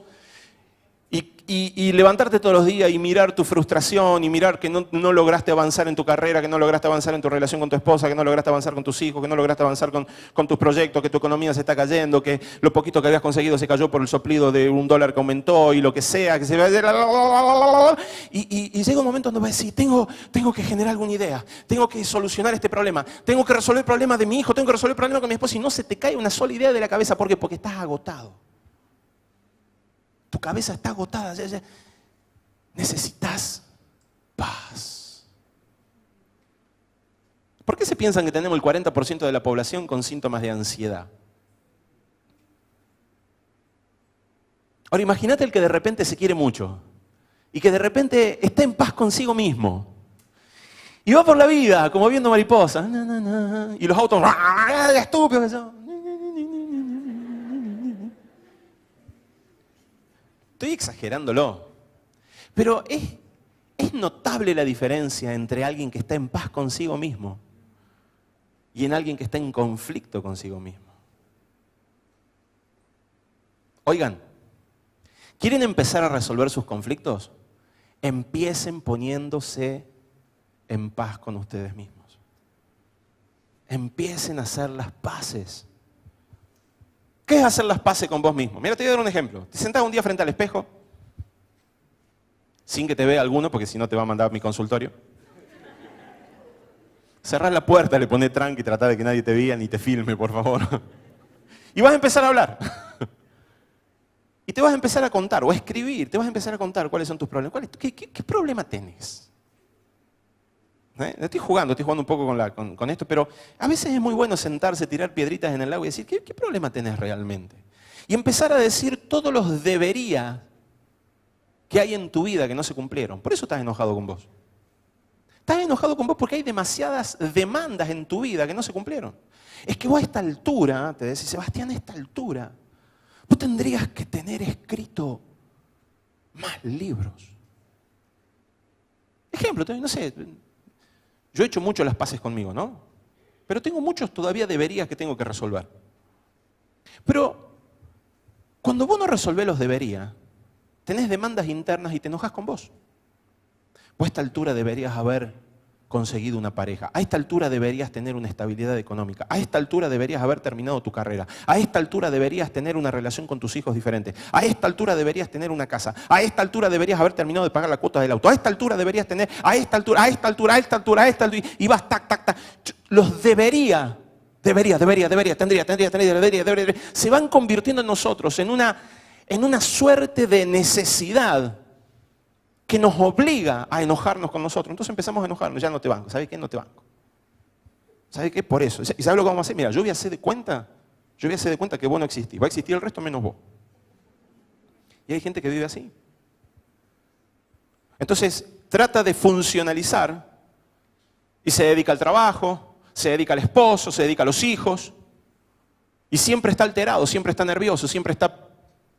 y levantarte todos los días y mirar tu frustración y mirar que no lograste avanzar en tu carrera, que no lograste avanzar en tu relación con tu esposa, que no lograste avanzar con tus hijos, que no lograste avanzar con tus proyectos, que tu economía se está cayendo, que lo poquito que habías conseguido se cayó por el soplido de $1 que aumentó y lo que sea, que se va a... Y llega un momento donde vas a decir, tengo que generar alguna idea, tengo que solucionar este problema, tengo que resolver el problema de mi hijo, tengo que resolver el problema con mi esposa y no se te cae una sola idea de la cabeza. ¿Por qué? Porque estás agotado. Tu cabeza está agotada. Necesitas paz. ¿Por qué se piensan que tenemos el 40% de la población con síntomas de ansiedad? Ahora imagínate el que de repente se quiere mucho y que de repente está en paz consigo mismo. Y va por la vida como viendo mariposas. Y los autos, estúpidos que son. Estoy exagerándolo, pero es notable la diferencia entre alguien que está en paz consigo mismo y en alguien que está en conflicto consigo mismo. Oigan, ¿quieren empezar a resolver sus conflictos? Empiecen poniéndose en paz con ustedes mismos. Empiecen a hacer las paces. ¿Qué es hacer las paces con vos mismo? Mira, te voy a dar un ejemplo. Te sentás un día frente al espejo, sin que te vea alguno, porque si no te va a mandar a mi consultorio. Cerrás la puerta, le ponés tranqui, tratá de que nadie te vea ni te filme, por favor. Y vas a empezar a hablar. Y te vas a empezar a contar, o a escribir, te vas a empezar a contar cuáles son tus problemas. ¿Qué problema tenés? Estoy jugando un poco con esto, pero a veces es muy bueno sentarse, tirar piedritas en el agua y decir, ¿qué problema tenés realmente? Y empezar a decir todos los deberías que hay en tu vida que no se cumplieron. Por eso estás enojado con vos. Estás enojado con vos porque hay demasiadas demandas en tu vida que no se cumplieron. Es que vos a esta altura, te decís, Sebastián, a esta altura, vos tendrías que tener escrito más libros. Ejemplo, no sé... Yo he hecho mucho las paces conmigo, ¿no? Pero tengo muchos todavía deberías que tengo que resolver. Pero cuando vos no resolvés los deberías, tenés demandas internas y te enojas con vos. Vos a esta altura deberías haber conseguido una pareja. A esta altura deberías tener una estabilidad económica. A esta altura deberías haber terminado tu carrera. A esta altura deberías tener una relación con tus hijos diferente. A esta altura deberías tener una casa. A esta altura deberías haber terminado de pagar la cuota del auto. A esta altura deberías tener, a esta altura, y vas tac. Los debería, tendría, se van convirtiendo en nosotros en una suerte de necesidad que nos obliga a enojarnos con nosotros. Entonces empezamos a enojarnos, ya no te banco. ¿Sabes qué? No te banco. ¿Sabes qué? Por eso. ¿Y sabes lo que vamos a hacer? Mira, yo voy a hacer de cuenta que vos no existís. Va a existir el resto menos vos. Y hay gente que vive así. Entonces, trata de funcionalizar y se dedica al trabajo, se dedica al esposo, se dedica a los hijos y siempre está alterado, siempre está nervioso, siempre está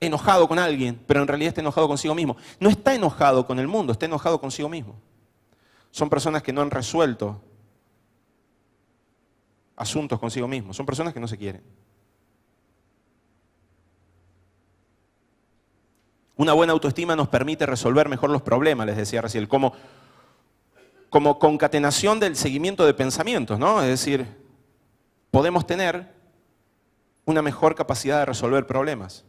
enojado con alguien, pero en realidad está enojado consigo mismo. No está enojado con el mundo, está enojado consigo mismo. Son personas que no han resuelto asuntos consigo mismos. Son personas que no se quieren. Una buena autoestima nos permite resolver mejor los problemas, les decía recién, como concatenación del seguimiento de pensamientos, ¿no? Es decir, podemos tener una mejor capacidad de resolver problemas.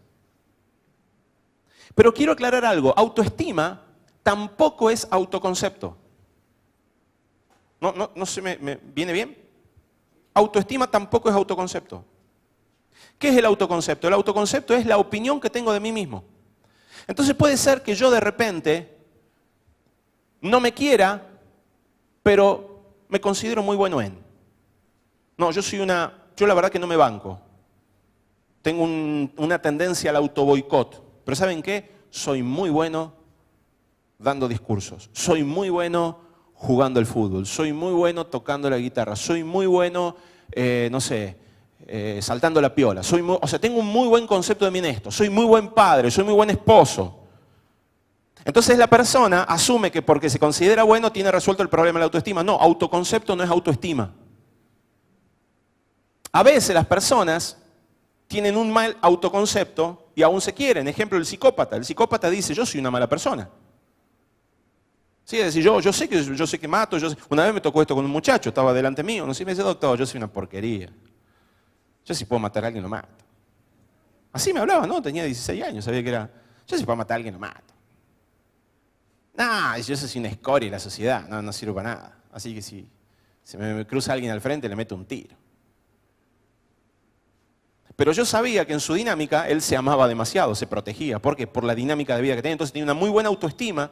Pero quiero aclarar algo, autoestima tampoco es autoconcepto. No se me viene bien. Autoestima tampoco es autoconcepto. ¿Qué es el autoconcepto? El autoconcepto es la opinión que tengo de mí mismo. Entonces puede ser que yo de repente no me quiera, pero me considero muy bueno en. No, yo la verdad que no me banco. Tengo una tendencia al autoboicot. Pero ¿saben qué? Soy muy bueno dando discursos. Soy muy bueno jugando al fútbol. Soy muy bueno tocando la guitarra. Soy muy bueno, saltando la piola. Tengo un muy buen concepto de mí en esto. Soy muy buen padre, soy muy buen esposo. Entonces la persona asume que porque se considera bueno tiene resuelto el problema de la autoestima. No, autoconcepto no es autoestima. A veces las personas tienen un mal autoconcepto y aún se quieren. Ejemplo, el psicópata. El psicópata dice, yo soy una mala persona. Sí, es decir, yo sé que mato. Una vez me tocó esto con un muchacho, estaba delante mío. No sé, me dice, doctor, yo soy una porquería. Yo si puedo matar a alguien, lo mato. Así me hablaba, ¿no? Tenía 16 años, sabía que era, yo si puedo matar a alguien, lo mato. No, yo soy una escoria en la sociedad, no sirvo para nada. Así que si se me cruza alguien al frente, le meto un tiro. Pero yo sabía que en su dinámica él se amaba demasiado, se protegía. ¿Por qué? Por la dinámica de vida que tenía. Entonces tenía una muy buena autoestima.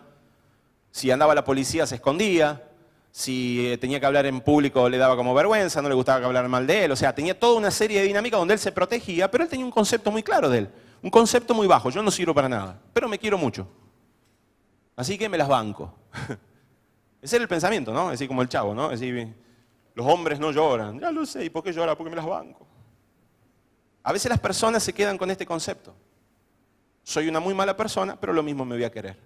Si andaba la policía se escondía. Si tenía que hablar en público le daba como vergüenza, no le gustaba que hablar mal de él. O sea, tenía toda una serie de dinámicas donde él se protegía, pero él tenía un concepto muy claro de él. Un concepto muy bajo. Yo no sirvo para nada, pero me quiero mucho. Así que me las banco. Ese era el pensamiento, ¿no? Así como el Chavo, ¿no? Así, los hombres no lloran. Ya lo sé. ¿Y por qué llora? Porque me las banco. A veces las personas se quedan con este concepto. Soy una muy mala persona, pero lo mismo me voy a querer.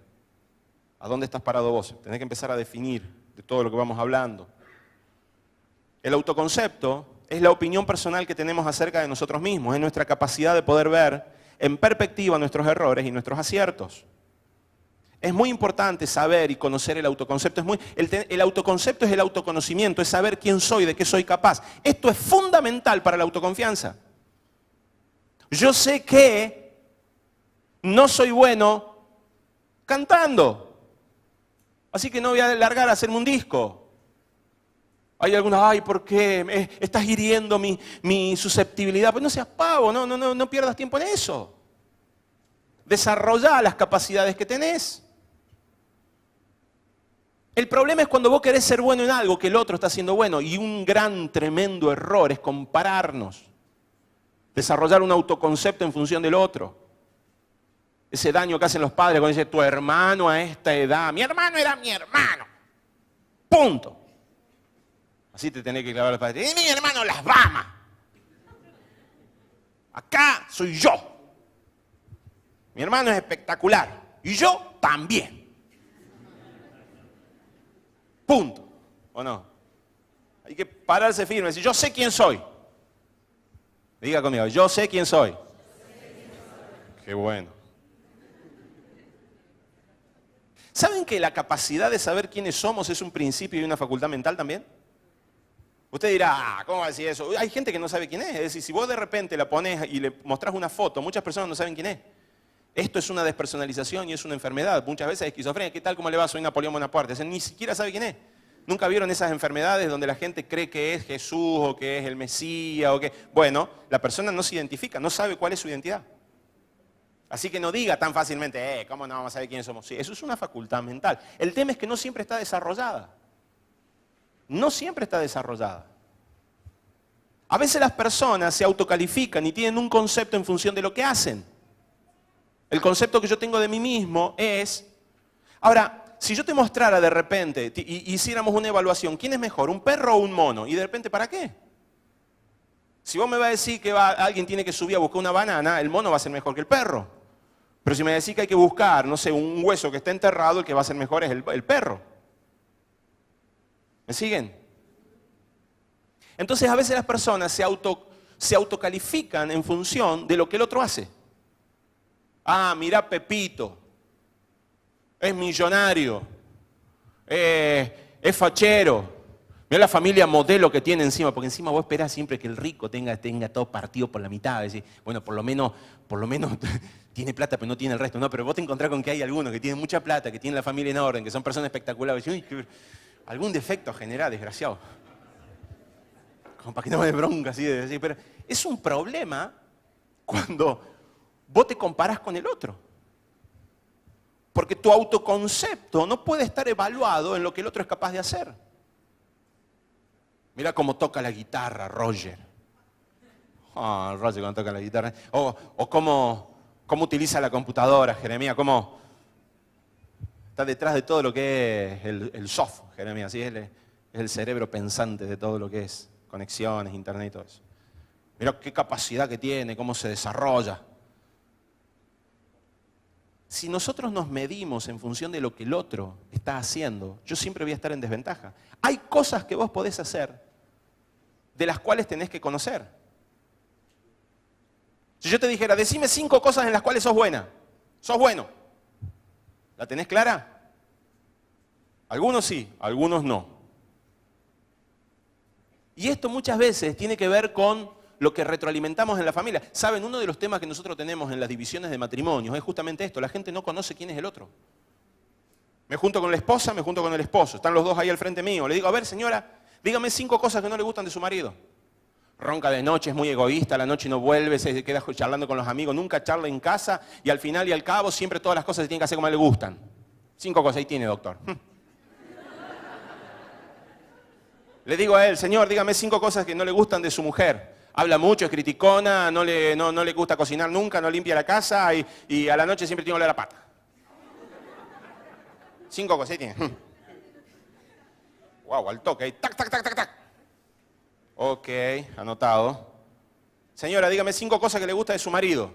¿A dónde estás parado vos? Tenés que empezar a definir de todo lo que vamos hablando. El autoconcepto es la opinión personal que tenemos acerca de nosotros mismos. Es nuestra capacidad de poder ver en perspectiva nuestros errores y nuestros aciertos. Es muy importante saber y conocer el autoconcepto. El autoconcepto es el autoconocimiento, es saber quién soy, de qué soy capaz. Esto es fundamental para la autoconfianza. Yo sé que no soy bueno cantando, así que no voy a largar a hacerme un disco. Hay algunos, ay, ¿por qué? Estás hiriendo mi susceptibilidad. Pues no seas pavo, no pierdas tiempo en eso. Desarrollá las capacidades que tenés. El problema es cuando vos querés ser bueno en algo que el otro está haciendo bueno. Y un gran, tremendo error es compararnos. Desarrollar un autoconcepto en función del otro. Ese daño que hacen los padres cuando dicen, tu hermano a esta edad. Mi hermano era mi hermano. Punto. Así te tenés que clavar los padres. Mi hermano las Bahamas. Acá soy yo. Mi hermano es espectacular. Y yo también. Punto. ¿O no? Hay que pararse firme y decir, yo sé quién soy. Diga conmigo, yo sé quién soy. Qué bueno. ¿Saben que la capacidad de saber quiénes somos es un principio y una facultad mental también? Usted dirá, ¿cómo va a decir eso? Hay gente que no sabe quién es. Es decir, si vos de repente la pones y le mostrás una foto, muchas personas no saben quién es. Esto es una despersonalización y es una enfermedad. Muchas veces es esquizofrenia. ¿Qué tal? ¿Cómo le va? Soy Napoleón Bonaparte. O sea, ni siquiera sabe quién es. ¿Nunca vieron esas enfermedades donde la gente cree que es Jesús o que es el Mesías o que... Bueno, la persona no se identifica, no sabe cuál es su identidad. Así que no diga tan fácilmente, ¿cómo no vamos a saber quiénes somos? Sí, eso es una facultad mental. El tema es que no siempre está desarrollada. No siempre está desarrollada. A veces las personas se autocalifican y tienen un concepto en función de lo que hacen. El concepto que yo tengo de mí mismo es... Ahora, si yo te mostrara de repente y hiciéramos una evaluación, ¿quién es mejor, un perro o un mono? Y de repente, ¿para qué? Si vos me vas a decir que alguien tiene que subir a buscar una banana, el mono va a ser mejor que el perro. Pero si me decís que hay que buscar, no sé, un hueso que está enterrado, el que va a ser mejor es el perro. ¿Me siguen? Entonces a veces las personas se autocalifican en función de lo que el otro hace. Ah, mirá Pepito, es millonario, es fachero. Mirá la familia modelo que tiene encima, porque encima vos esperás siempre que el rico tenga todo partido por la mitad. Decís, bueno, por lo menos tiene plata, pero no tiene el resto. No, pero vos te encontrás con que hay algunos que tienen mucha plata, que tienen la familia en orden, que son personas espectaculares. Y, uy, algún defecto general, desgraciado. Como para que no me dé bronca así de decir, pero es un problema cuando vos te comparás con el otro. Porque tu autoconcepto no puede estar evaluado en lo que el otro es capaz de hacer. Mira cómo toca la guitarra, Roger. Roger cuando toca la guitarra. O cómo utiliza la computadora, Jeremías. Cómo está detrás de todo lo que es el soft, Jeremías. ¿Sí? Es el cerebro pensante de todo lo que es conexiones, internet y todo eso. Mira qué capacidad que tiene, cómo se desarrolla. Si nosotros nos medimos en función de lo que el otro está haciendo, yo siempre voy a estar en desventaja. Hay cosas que vos podés hacer de las cuales tenés que conocer. Si yo te dijera, decime 5 cosas en las cuales sos buena, sos bueno, ¿la tenés clara? Algunos sí, algunos no. Y esto muchas veces tiene que ver con lo que retroalimentamos en la familia. Saben, uno de los temas que nosotros tenemos en las divisiones de matrimonios es justamente esto, la gente no conoce quién es el otro. Me junto con la esposa, me junto con el esposo, están los dos ahí al frente mío. Le digo, a ver señora, dígame 5 cosas que no le gustan de su marido. Ronca de noche, es muy egoísta, a la noche no vuelve, se queda charlando con los amigos, nunca charla en casa y al final y al cabo siempre todas las cosas se tienen que hacer como a él le gustan. 5 cosas, ahí tiene, doctor. Le digo a él, señor, dígame 5 cosas que no le gustan de su mujer. Habla mucho, es criticona, no le gusta cocinar nunca, no limpia la casa y a la noche siempre tiene olor a pata. 5 cosas, ahí tiene. Wow, al toque, ahí, tac, tac, tac, tac, tac. Ok, anotado. Señora, dígame 5 cosas que le gusta de su marido.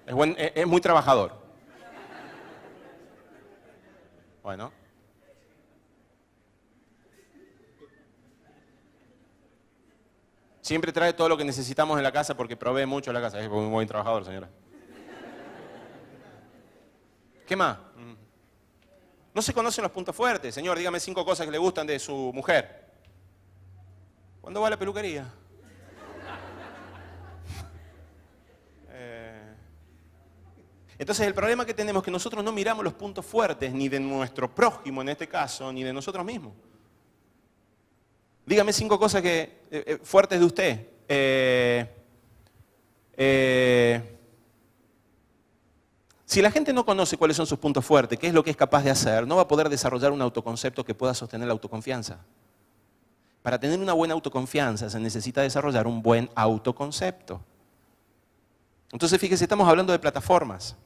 Es muy trabajador. Bueno. Siempre trae todo lo que necesitamos en la casa porque provee mucho la casa. Es muy buen trabajador, señora. ¿Qué más? No se conocen los puntos fuertes. Señor, dígame 5 cosas que le gustan de su mujer. ¿Cuándo va a la peluquería? Entonces el problema que tenemos es que nosotros no miramos los puntos fuertes ni de nuestro prójimo en este caso, ni de nosotros mismos. Dígame 5 cosas fuertes de usted. Si la gente no conoce cuáles son sus puntos fuertes, qué es lo que es capaz de hacer, no va a poder desarrollar un autoconcepto que pueda sostener la autoconfianza. Para tener una buena autoconfianza se necesita desarrollar un buen autoconcepto. Entonces, fíjese, estamos hablando de plataformas.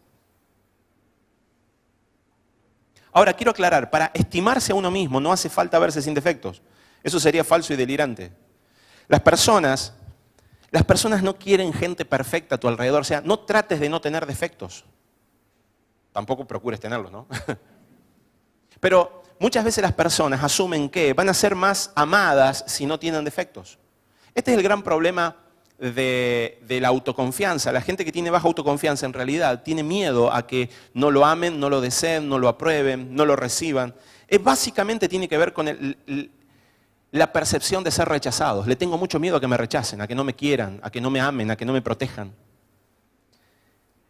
Ahora, quiero aclarar, para estimarse a uno mismo no hace falta verse sin defectos. Eso sería falso y delirante. Las personas no quieren gente perfecta a tu alrededor. O sea, no trates de no tener defectos. Tampoco procures tenerlos, ¿no? Pero muchas veces las personas asumen que van a ser más amadas si no tienen defectos. Este es el gran problema de la autoconfianza. La gente que tiene baja autoconfianza en realidad tiene miedo a que no lo amen, no lo deseen, no lo aprueben, no lo reciban. Básicamente tiene que ver con la percepción de ser rechazados. Le tengo mucho miedo a que me rechacen, a que no me quieran, a que no me amen, a que no me protejan.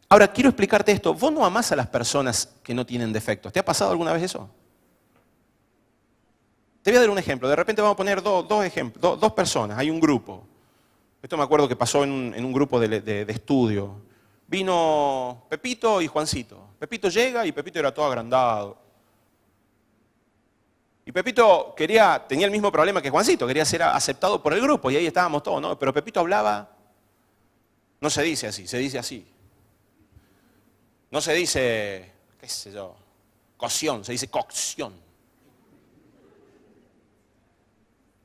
Ahora, quiero explicarte esto. Vos no amás a las personas que no tienen defectos. ¿Te ha pasado alguna vez eso? Te voy a dar un ejemplo. De repente vamos a poner dos ejemplos, dos personas. Hay un grupo. Esto me acuerdo que pasó en un grupo de estudio. Vino Pepito y Juancito. Pepito llega y Pepito era todo agrandado. Y Pepito tenía el mismo problema que Juancito, quería ser aceptado por el grupo y ahí estábamos todos, ¿no? Pero Pepito hablaba, no se dice así, se dice así. No se dice, qué sé yo, cocción, se dice cocción.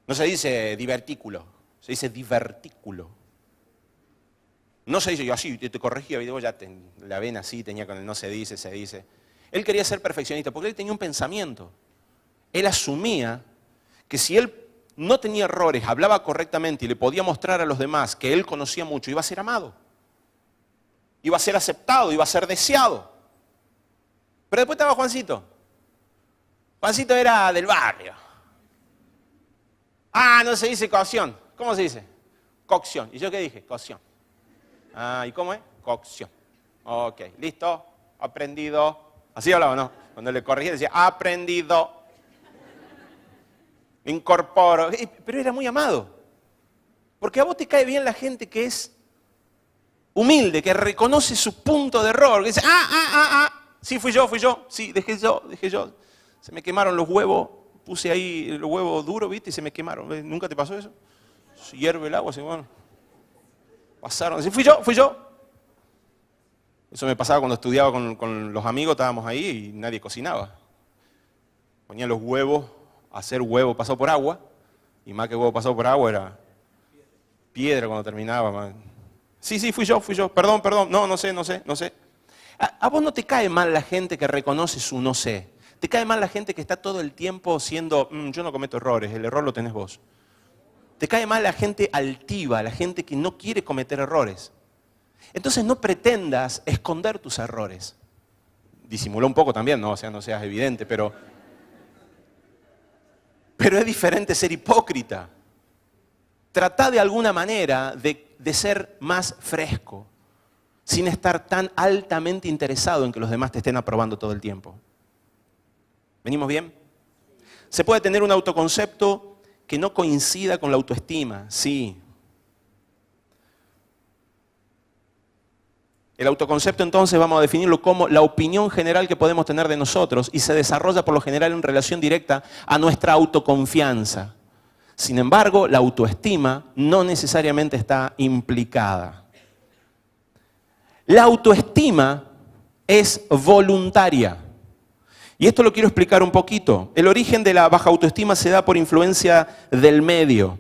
No se dice divertículo, se dice divertículo. No se dice, yo así, te corregía, y ya la ven así, tenía con el no se dice, se dice. Él quería ser perfeccionista porque él tenía un pensamiento. Él asumía que si él no tenía errores, hablaba correctamente y le podía mostrar a los demás que él conocía mucho, iba a ser amado. Iba a ser aceptado, iba a ser deseado. Pero después estaba Juancito. Juancito era del barrio. Ah, no se dice cocción. ¿Cómo se dice? Cocción. ¿Y yo qué dije? Cocción. Ah, ¿y cómo es? Cocción. Ok, listo, aprendido. Así hablaba, ¿no? Cuando le corregía decía, aprendido. Incorporo. Pero era muy amado. Porque a vos te cae bien la gente que es humilde, que reconoce su punto de error. Que dice, sí, fui yo. Sí, dejé yo. Se me quemaron los huevos. Puse ahí los huevos duros, ¿viste? Y se me quemaron. ¿Nunca te pasó eso? Se hierve el agua, así, bueno. Pasaron. Así, fui yo. Eso me pasaba cuando estudiaba con los amigos, estábamos ahí y nadie cocinaba. Ponía los huevos, hacer huevo pasado por agua, y más que huevo pasado por agua era piedra cuando terminaba. Man. Sí, fui yo. Perdón, no sé. ¿A vos no te cae mal la gente que reconoce su no sé? ¿Te cae mal la gente que está todo el tiempo siendo, yo no cometo errores, el error lo tenés vos? ¿Te cae mal la gente altiva, la gente que no quiere cometer errores? Entonces no pretendas esconder tus errores. Disimula un poco también, ¿no? O sea, no seas evidente, pero es diferente ser hipócrita. Trata de alguna manera de ser más fresco, sin estar tan altamente interesado en que los demás te estén aprobando todo el tiempo. ¿Venimos bien? Se puede tener un autoconcepto que no coincida con la autoestima, sí. El autoconcepto entonces vamos a definirlo como la opinión general que podemos tener de nosotros y se desarrolla por lo general en relación directa a nuestra autoconfianza. Sin embargo, la autoestima no necesariamente está implicada. La autoestima es voluntaria. Y esto lo quiero explicar un poquito. El origen de la baja autoestima se da por influencia del medio,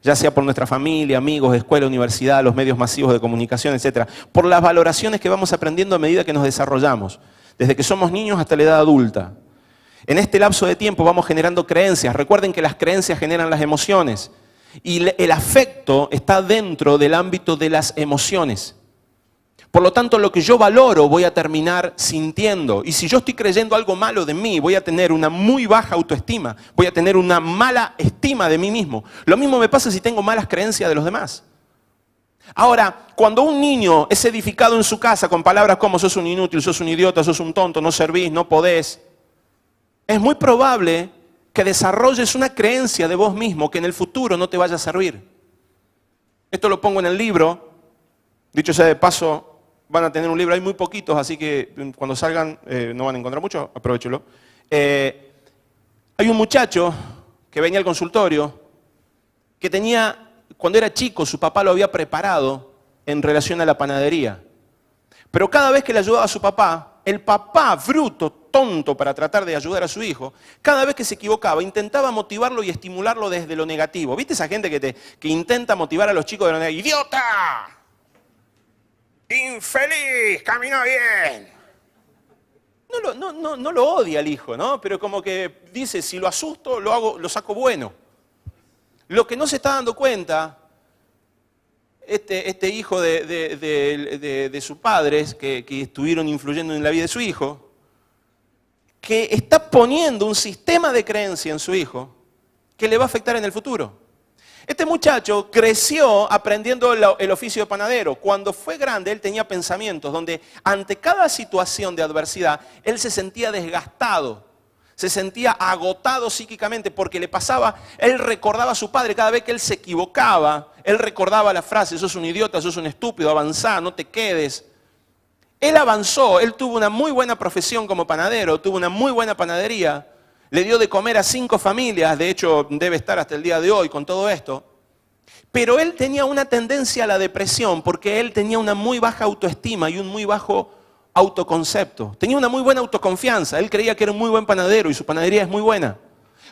ya sea por nuestra familia, amigos, escuela, universidad, los medios masivos de comunicación, etc. Por las valoraciones que vamos aprendiendo a medida que nos desarrollamos, desde que somos niños hasta la edad adulta. En este lapso de tiempo vamos generando creencias. Recuerden que las creencias generan las emociones. Y el afecto está dentro del ámbito de las emociones. Por lo tanto, lo que yo valoro voy a terminar sintiendo. Y si yo estoy creyendo algo malo de mí, voy a tener una muy baja autoestima. Voy a tener una mala estima de mí mismo. Lo mismo me pasa si tengo malas creencias de los demás. Ahora, cuando un niño es edificado en su casa con palabras como sos un inútil, sos un idiota, sos un tonto, no servís, no podés, es muy probable que desarrolles una creencia de vos mismo que en el futuro no te vaya a servir. Esto lo pongo en el libro. Dicho sea de paso, van a tener un libro, hay muy poquitos, así que cuando salgan no van a encontrar mucho, aprovechelo. Hay un muchacho que venía al consultorio que tenía, cuando era chico, su papá lo había preparado en relación a la panadería. Pero cada vez que le ayudaba a su papá, el papá, bruto, tonto para tratar de ayudar a su hijo, cada vez que se equivocaba, intentaba motivarlo y estimularlo desde lo negativo. ¿Viste esa gente que intenta motivar a los chicos de lo negativo? ¡Idiota! ¡Infeliz! ¡Camina bien! No lo odia el hijo, ¿no? Pero como que dice, si lo asusto, lo saco bueno. Lo que no se está dando cuenta, este hijo de sus padres, que estuvieron influyendo en la vida de su hijo, que está poniendo un sistema de creencia en su hijo que le va a afectar en el futuro. Este muchacho creció aprendiendo el oficio de panadero. Cuando fue grande, él tenía pensamientos donde ante cada situación de adversidad, él se sentía desgastado, se sentía agotado psíquicamente porque le pasaba, él recordaba a su padre cada vez que él se equivocaba, él recordaba la frase, sos un idiota, sos un estúpido, avanzá, no te quedes. Él avanzó, él tuvo una muy buena profesión como panadero, tuvo una muy buena panadería, le dio de comer a 5 familias, de hecho debe estar hasta el día de hoy con todo esto. Pero él tenía una tendencia a la depresión porque él tenía una muy baja autoestima y un muy bajo autoconcepto. Tenía una muy buena autoconfianza, él creía que era un muy buen panadero y su panadería es muy buena.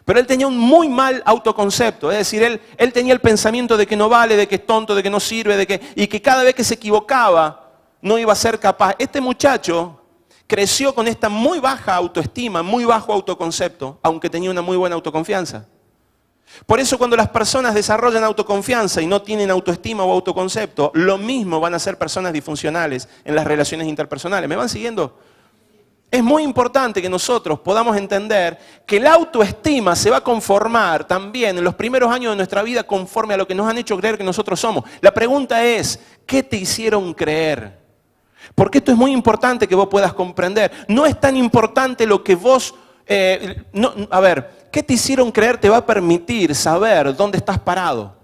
Pero él tenía un muy mal autoconcepto, es decir, él tenía el pensamiento de que no vale, de que es tonto, de que no sirve, y que cada vez que se equivocaba no iba a ser capaz. Este muchacho creció con esta muy baja autoestima, muy bajo autoconcepto, aunque tenía una muy buena autoconfianza. Por eso cuando las personas desarrollan autoconfianza y no tienen autoestima o autoconcepto, lo mismo van a ser personas disfuncionales en las relaciones interpersonales. ¿Me van siguiendo? Es muy importante que nosotros podamos entender que la autoestima se va a conformar también en los primeros años de nuestra vida conforme a lo que nos han hecho creer que nosotros somos. La pregunta es, ¿qué te hicieron creer? Porque esto es muy importante que vos puedas comprender. No es tan importante lo que vos... ¿qué te hicieron creer te va a permitir saber dónde estás parado?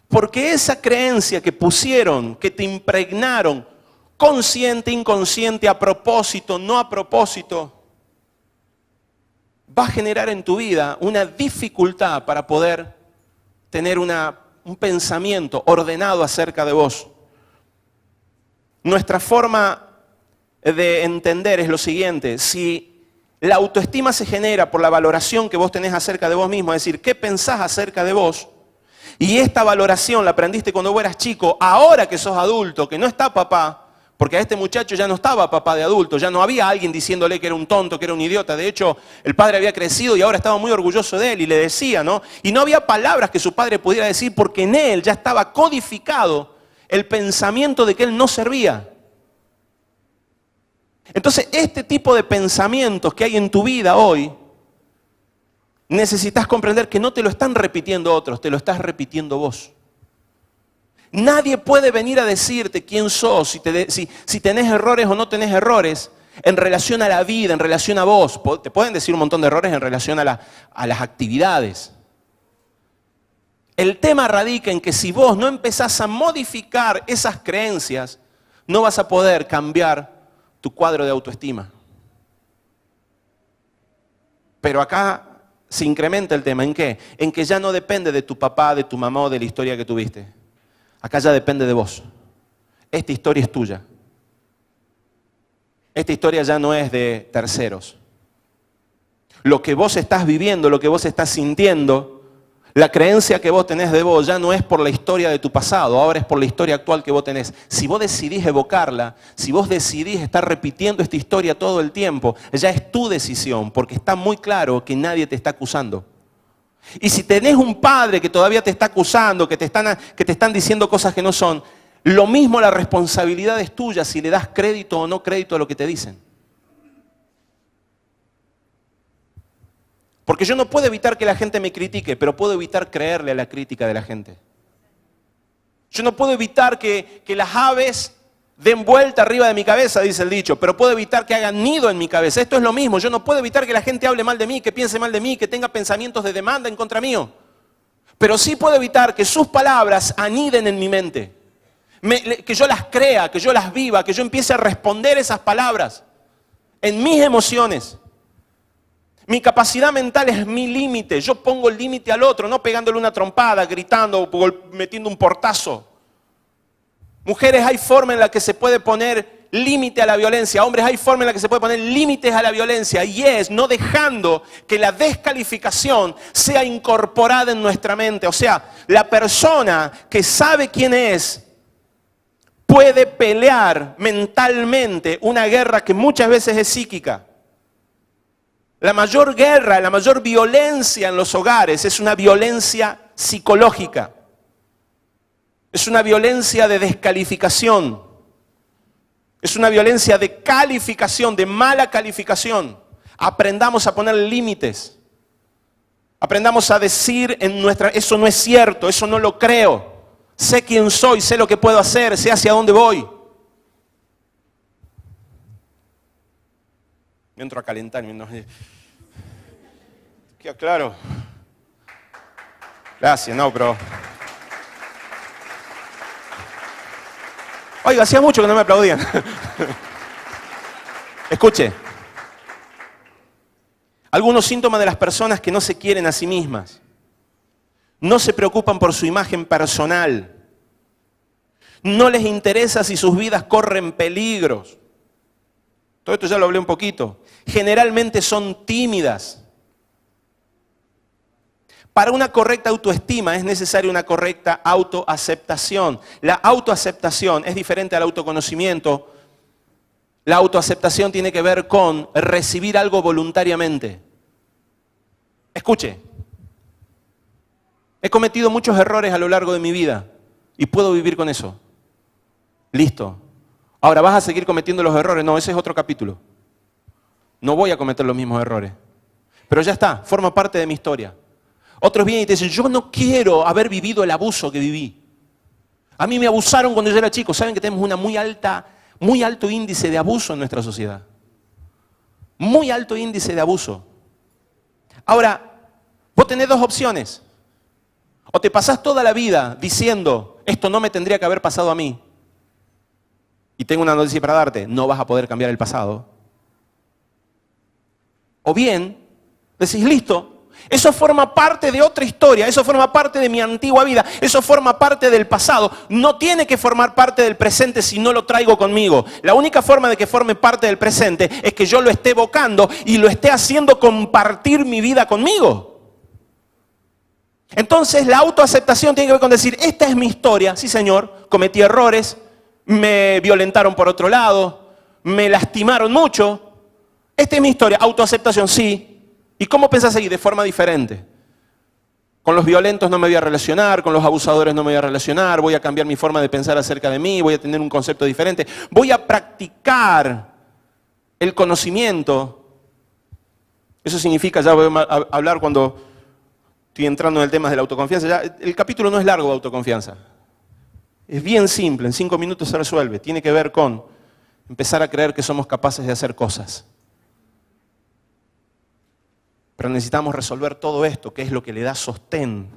Porque esa creencia que pusieron, que te impregnaron, consciente, inconsciente, a propósito, no a propósito, va a generar en tu vida una dificultad para poder tener un pensamiento ordenado acerca de vos. Nuestra forma de entender es lo siguiente: si la autoestima se genera por la valoración que vos tenés acerca de vos mismo, es decir, ¿qué pensás acerca de vos? Y esta valoración la aprendiste cuando vos eras chico, ahora que sos adulto, que no está papá, porque a este muchacho ya no estaba papá de adulto, ya no había alguien diciéndole que era un tonto, que era un idiota. De hecho, el padre había crecido y ahora estaba muy orgulloso de él y le decía, ¿no? Y no había palabras que su padre pudiera decir porque en él ya estaba codificado el pensamiento de que él no servía. Entonces, este tipo de pensamientos que hay en tu vida hoy, necesitas comprender que no te lo están repitiendo otros, te lo estás repitiendo vos. Nadie puede venir a decirte quién sos, si tenés errores o no tenés errores, en relación a la vida, en relación a vos. Te pueden decir un montón de errores en relación a las actividades. El tema radica en que si vos no empezás a modificar esas creencias, no vas a poder cambiar tu cuadro de autoestima. Pero acá se incrementa el tema. ¿En qué? En que ya no depende de tu papá, de tu mamá o de la historia que tuviste. Acá ya depende de vos. Esta historia es tuya. Esta historia ya no es de terceros. Lo que vos estás viviendo, lo que vos estás sintiendo, la creencia que vos tenés de vos ya no es por la historia de tu pasado, ahora es por la historia actual que vos tenés. Si vos decidís evocarla, si vos decidís estar repitiendo esta historia todo el tiempo, ya es tu decisión, porque está muy claro que nadie te está acusando. Y si tenés un padre que todavía te está acusando, que te están diciendo cosas que no son, lo mismo la responsabilidad es tuya si le das crédito o no crédito a lo que te dicen. Porque yo no puedo evitar que la gente me critique, pero puedo evitar creerle a la crítica de la gente. Yo no puedo evitar que las aves den vuelta arriba de mi cabeza, dice el dicho, pero puedo evitar que hagan nido en mi cabeza. Esto es lo mismo. Yo no puedo evitar que la gente hable mal de mí, que piense mal de mí, que tenga pensamientos de demanda en contra mío. Pero sí puedo evitar que sus palabras aniden en mi mente. Que yo las crea, que yo las viva, que yo empiece a responder esas palabras en mis emociones. Mi capacidad mental es mi límite. Yo pongo el límite al otro, no pegándole una trompada, gritando o metiendo un portazo. Mujeres, hay forma en la que se puede poner límite a la violencia. Hombres, hay forma en la que se puede poner límites a la violencia. Y es no dejando que la descalificación sea incorporada en nuestra mente. O sea, la persona que sabe quién es puede pelear mentalmente una guerra que muchas veces es psíquica. La mayor guerra, la mayor violencia en los hogares es una violencia psicológica. Es una violencia de descalificación. Es una violencia de calificación, de mala calificación. Aprendamos a poner límites. Aprendamos a decir eso no es cierto, eso no lo creo. Sé quién soy, sé lo que puedo hacer, sé hacia dónde voy. Me entro a calentar. ¿Queda claro? Gracias, no, pero... Oiga, hacía mucho que no me aplaudían. Escuche. Algunos síntomas de las personas que no se quieren a sí mismas. No se preocupan por su imagen personal. No les interesa si sus vidas corren peligros. Todo esto ya lo hablé un poquito. Generalmente son tímidas. Para una correcta autoestima es necesaria una correcta autoaceptación. La autoaceptación es diferente al autoconocimiento La autoaceptación tiene que ver con recibir algo voluntariamente. Escuche, he cometido muchos errores a lo largo de mi vida y puedo vivir con eso. Listo. Ahora, ¿vas a seguir cometiendo los errores? No, ese es otro capítulo. No voy a cometer los mismos errores. Pero ya está, forma parte de mi historia. Otros vienen y te dicen, yo no quiero haber vivido el abuso que viví. A mí me abusaron cuando yo era chico. ¿Saben que tenemos una muy alto índice de abuso en nuestra sociedad? Muy alto índice de abuso. Ahora, vos tenés dos opciones. O te pasás toda la vida diciendo, esto no me tendría que haber pasado a mí. Y tengo una noticia para darte, no vas a poder cambiar el pasado. O bien, decís, listo, eso forma parte de otra historia, eso forma parte de mi antigua vida, eso forma parte del pasado. No tiene que formar parte del presente si no lo traigo conmigo. La única forma de que forme parte del presente es que yo lo esté evocando y lo esté haciendo compartir mi vida conmigo. Entonces la autoaceptación tiene que ver con decir, esta es mi historia, sí señor, cometí errores, me violentaron por otro lado, me lastimaron mucho. Esta es mi historia, autoaceptación, sí. ¿Y cómo pensás seguir? De forma diferente. Con los violentos no me voy a relacionar, con los abusadores no me voy a relacionar, voy a cambiar mi forma de pensar acerca de mí, voy a tener un concepto diferente, voy a practicar el conocimiento. Eso significa, ya voy a hablar cuando estoy entrando en el tema de la autoconfianza, ya, el capítulo no es largo de autoconfianza. Es bien simple, en 5 minutos se resuelve. Tiene que ver con empezar a creer que somos capaces de hacer cosas. Pero necesitamos resolver todo esto, que es lo que le da sostén,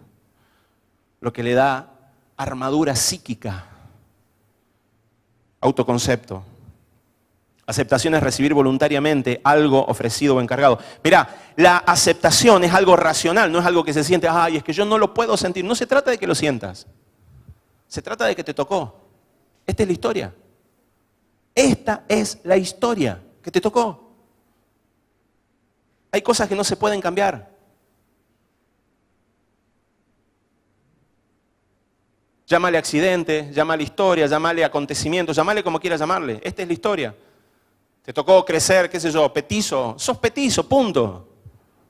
lo que le da armadura psíquica. Autoconcepto. Aceptación es recibir voluntariamente algo ofrecido o encargado. Mirá, la aceptación es algo racional, no es algo que se siente, ay, es que yo no lo puedo sentir. No se trata de que lo sientas. Se trata de que te tocó. Esta es la historia. Esta es la historia que te tocó. Hay cosas que no se pueden cambiar. Llámale accidente, llámale historia, llámale acontecimiento, llámale como quieras llamarle. Esta es la historia. Te tocó crecer, qué sé yo, petizo. Sos petizo, punto.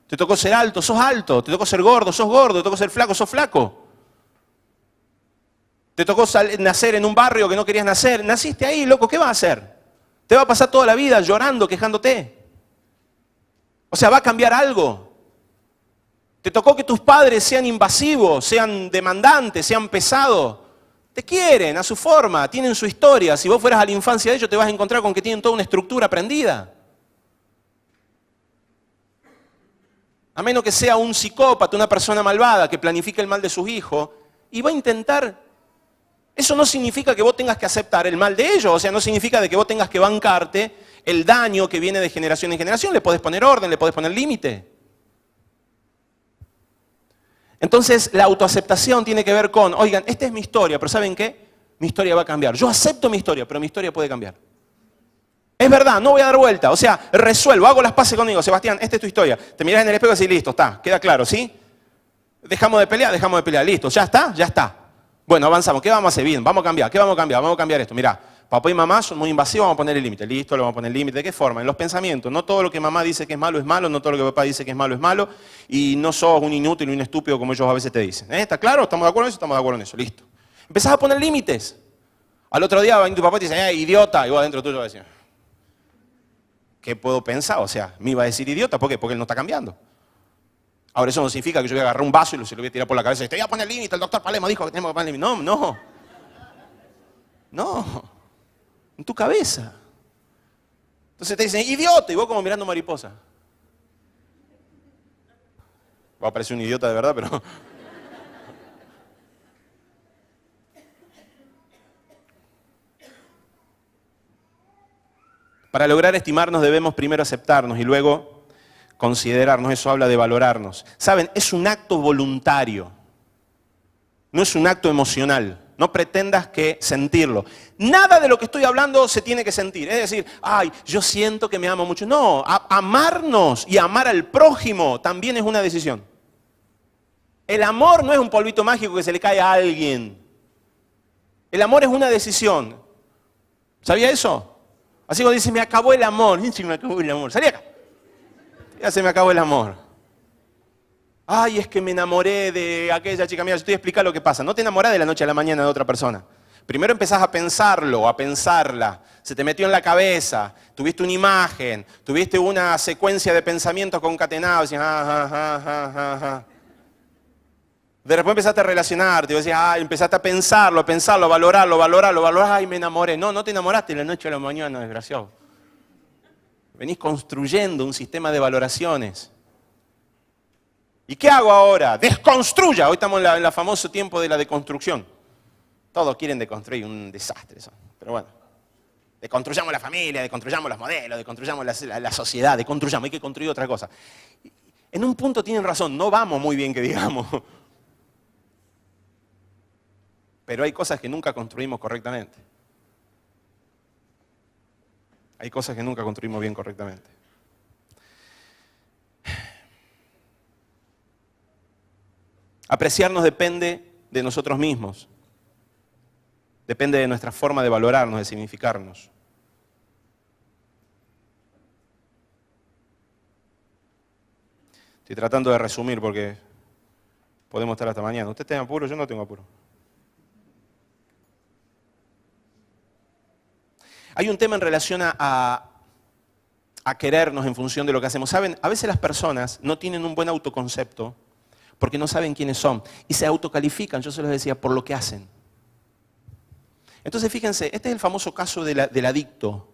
Te tocó ser alto, sos alto. Te tocó ser gordo, sos gordo. Te tocó ser flaco, sos flaco. Te tocó nacer en un barrio que no querías nacer. Naciste ahí, loco, ¿qué vas a hacer? Te va a pasar toda la vida llorando, quejándote. O sea, ¿va a cambiar algo? Te tocó que tus padres sean invasivos, sean demandantes, sean pesados. Te quieren a su forma, tienen su historia. Si vos fueras a la infancia de ellos, te vas a encontrar con que tienen toda una estructura aprendida. A menos que sea un psicópata, una persona malvada que planifique el mal de sus hijos y va a intentar. Eso no significa que vos tengas que aceptar el mal de ellos, o sea, no significa de que vos tengas que bancarte el daño que viene de generación en generación. Le podés poner orden, le podés poner límite. Entonces, la autoaceptación tiene que ver con, oigan, esta es mi historia, pero ¿saben qué? Mi historia va a cambiar. Yo acepto mi historia, pero mi historia puede cambiar. Es verdad, no voy a dar vuelta, o sea, resuelvo, hago las paces conmigo. Sebastián, esta es tu historia. Te mirás en el espejo y decís, listo, está, queda claro, ¿sí? Dejamos de pelear, listo, ya está, ya está. Bueno, avanzamos. ¿Qué vamos a hacer? Bien, vamos a cambiar. ¿Qué vamos a cambiar? Vamos a cambiar esto. Mirá, papá y mamá son muy invasivos, vamos a poner el límite. Listo, le vamos a poner el límite. ¿De qué forma? En los pensamientos. No todo lo que mamá dice que es malo, no todo lo que papá dice que es malo. Y no sos un inútil, un estúpido como ellos a veces te dicen. ¿Está claro? ¿Estamos de acuerdo en eso? Estamos de acuerdo en eso. Listo. Empezás a poner límites. Al otro día va tu papá y te dice, idiota. Y vos adentro tuyo vas a decir, ¿qué puedo pensar? O sea, me iba a decir idiota. ¿Por qué? Porque él no está cambiando. Ahora, eso no significa que yo voy a agarrar un vaso y se lo voy a tirar por la cabeza y te voy a poner límite. El doctor Palema dijo que tenemos que poner límite. No. En tu cabeza. Entonces te dicen, idiota. Y vos como mirando mariposa. Va a parecer un idiota de verdad, pero... Para lograr estimarnos debemos primero aceptarnos y luego considerarnos. Eso habla de valorarnos. ¿Saben? Es un acto voluntario. No es un acto emocional. No pretendas que sentirlo. Nada de lo que estoy hablando se tiene que sentir. Es decir, ay, yo siento que me amo mucho. No, amarnos y amar al prójimo también es una decisión. El amor no es un polvito mágico que se le cae a alguien. El amor es una decisión. ¿Sabía eso? Así cuando dice, me acabó el amor. Sí, me acabó el amor. Salí acá. Ya se me acabó el amor. Ay, es que me enamoré de aquella chica. Mira, yo te voy a explicar lo que pasa. No te enamorás de la noche a la mañana de otra persona. Primero empezás a pensarlo, a pensarla. Se te metió en la cabeza. Tuviste una imagen. Tuviste una secuencia de pensamientos concatenados. Y de repente empezaste a relacionarte. Y decías, empezaste a pensarlo, valorarlo. Ay, me enamoré. No, no te enamoraste de la noche a la mañana, desgraciado. Venís construyendo un sistema de valoraciones. ¿Y qué hago ahora? Desconstruya. Hoy estamos en el famoso tiempo de la deconstrucción. Todos quieren deconstruir, un desastre eso. Pero bueno, deconstruyamos la familia, deconstruyamos los modelos, deconstruyamos la sociedad, deconstruyamos, hay que construir otra cosa. En un punto tienen razón, no vamos muy bien que digamos. Pero hay cosas que nunca construimos correctamente. Hay cosas que nunca construimos bien correctamente. Apreciarnos depende de nosotros mismos. Depende de nuestra forma de valorarnos, de significarnos. Estoy tratando de resumir porque podemos estar hasta mañana. ¿Usted tiene apuro? Yo no tengo apuro. Hay un tema en relación a querernos en función de lo que hacemos. ¿Saben? A veces las personas no tienen un buen autoconcepto porque no saben quiénes son y se autocalifican, yo se los decía, por lo que hacen. Entonces, fíjense, este es el famoso caso del adicto.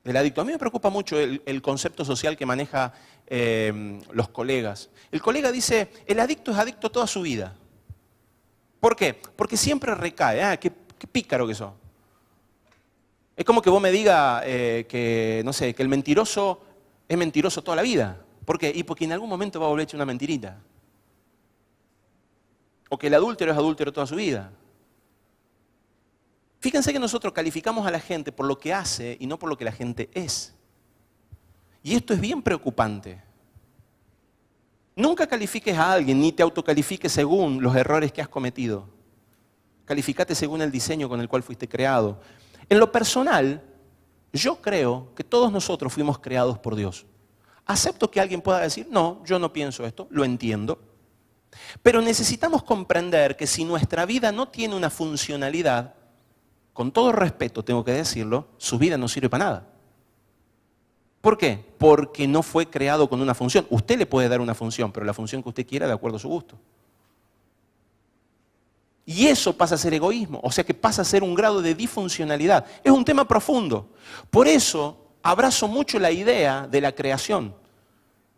A mí me preocupa mucho el concepto social que maneja los colegas. El colega dice, el adicto es adicto toda su vida. ¿Por qué? Porque siempre recae. Qué pícaro que sos. Es como que vos me digas que, no sé, que el mentiroso es mentiroso toda la vida. ¿Por qué? Y porque en algún momento va a volver a echar una mentirita. O que el adúltero es adúltero toda su vida. Fíjense que nosotros calificamos a la gente por lo que hace y no por lo que la gente es. Y esto es bien preocupante. Nunca califiques a alguien ni te autocalifiques según los errores que has cometido. Calificate según el diseño con el cual fuiste creado. En lo personal, yo creo que todos nosotros fuimos creados por Dios. Acepto que alguien pueda decir, no, yo no pienso esto, lo entiendo. Pero necesitamos comprender que si nuestra vida no tiene una funcionalidad, con todo respeto tengo que decirlo, su vida no sirve para nada. ¿Por qué? Porque no fue creado con una función. Usted le puede dar una función, pero la función que usted quiera de acuerdo a su gusto. Y eso pasa a ser egoísmo, o sea que pasa a ser un grado de disfuncionalidad. Es un tema profundo. Por eso abrazo mucho la idea de la creación.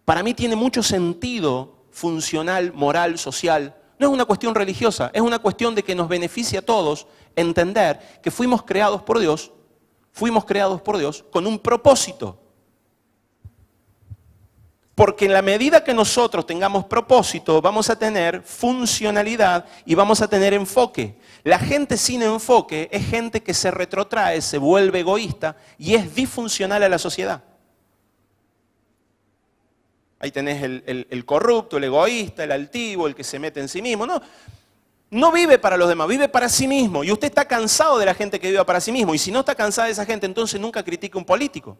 Para mí tiene mucho sentido funcional, moral, social. No es una cuestión religiosa, es una cuestión de que nos beneficia a todos entender que fuimos creados por Dios con un propósito. Porque en la medida que nosotros tengamos propósito, vamos a tener funcionalidad y vamos a tener enfoque. La gente sin enfoque es gente que se retrotrae, se vuelve egoísta y es disfuncional a la sociedad. Ahí tenés el corrupto, el egoísta, el altivo, el que se mete en sí mismo. No vive para los demás, vive para sí mismo. Y usted está cansado de la gente que vive para sí mismo. Y si no está cansado de esa gente, entonces nunca critique a un político.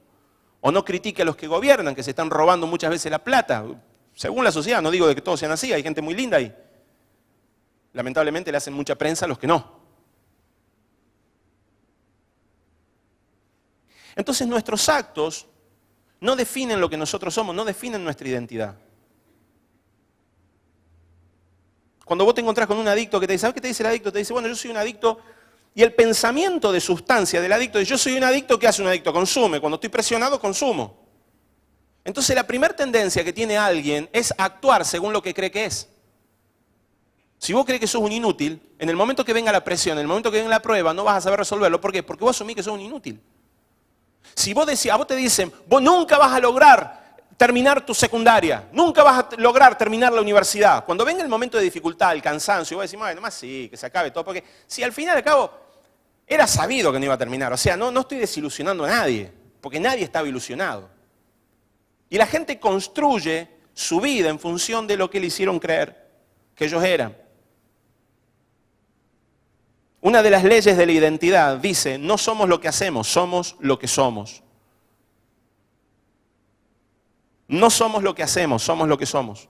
O no critique a los que gobiernan, que se están robando muchas veces la plata. Según la sociedad, no digo de que todos sean así, hay gente muy linda ahí. Lamentablemente le hacen mucha prensa a los que no. Entonces nuestros actos no definen lo que nosotros somos, no definen nuestra identidad. Cuando vos te encontrás con un adicto que te dice, ¿sabes qué te dice el adicto? Te dice, bueno, yo soy un adicto. Y el pensamiento de sustancia del adicto es, yo soy un adicto, ¿qué hace un adicto? Consume. Cuando estoy presionado, consumo. Entonces la primera tendencia que tiene alguien es actuar según lo que cree que es. Si vos crees que sos un inútil, en el momento que venga la presión, en el momento que venga la prueba, no vas a saber resolverlo. ¿Por qué? Porque vos asumís que sos un inútil. Si vos decís, a vos te dicen, vos nunca vas a lograr terminar tu secundaria, nunca vas a lograr terminar la universidad. Cuando venga el momento de dificultad, el cansancio, vos decís, bueno, nomás sí, que se acabe todo. Porque si al final y al cabo era sabido que no iba a terminar. O sea, no estoy desilusionando a nadie, porque nadie estaba ilusionado. Y la gente construye su vida en función de lo que le hicieron creer que ellos eran. Una de las leyes de la identidad dice, no somos lo que hacemos, somos lo que somos. No somos lo que hacemos, somos lo que somos.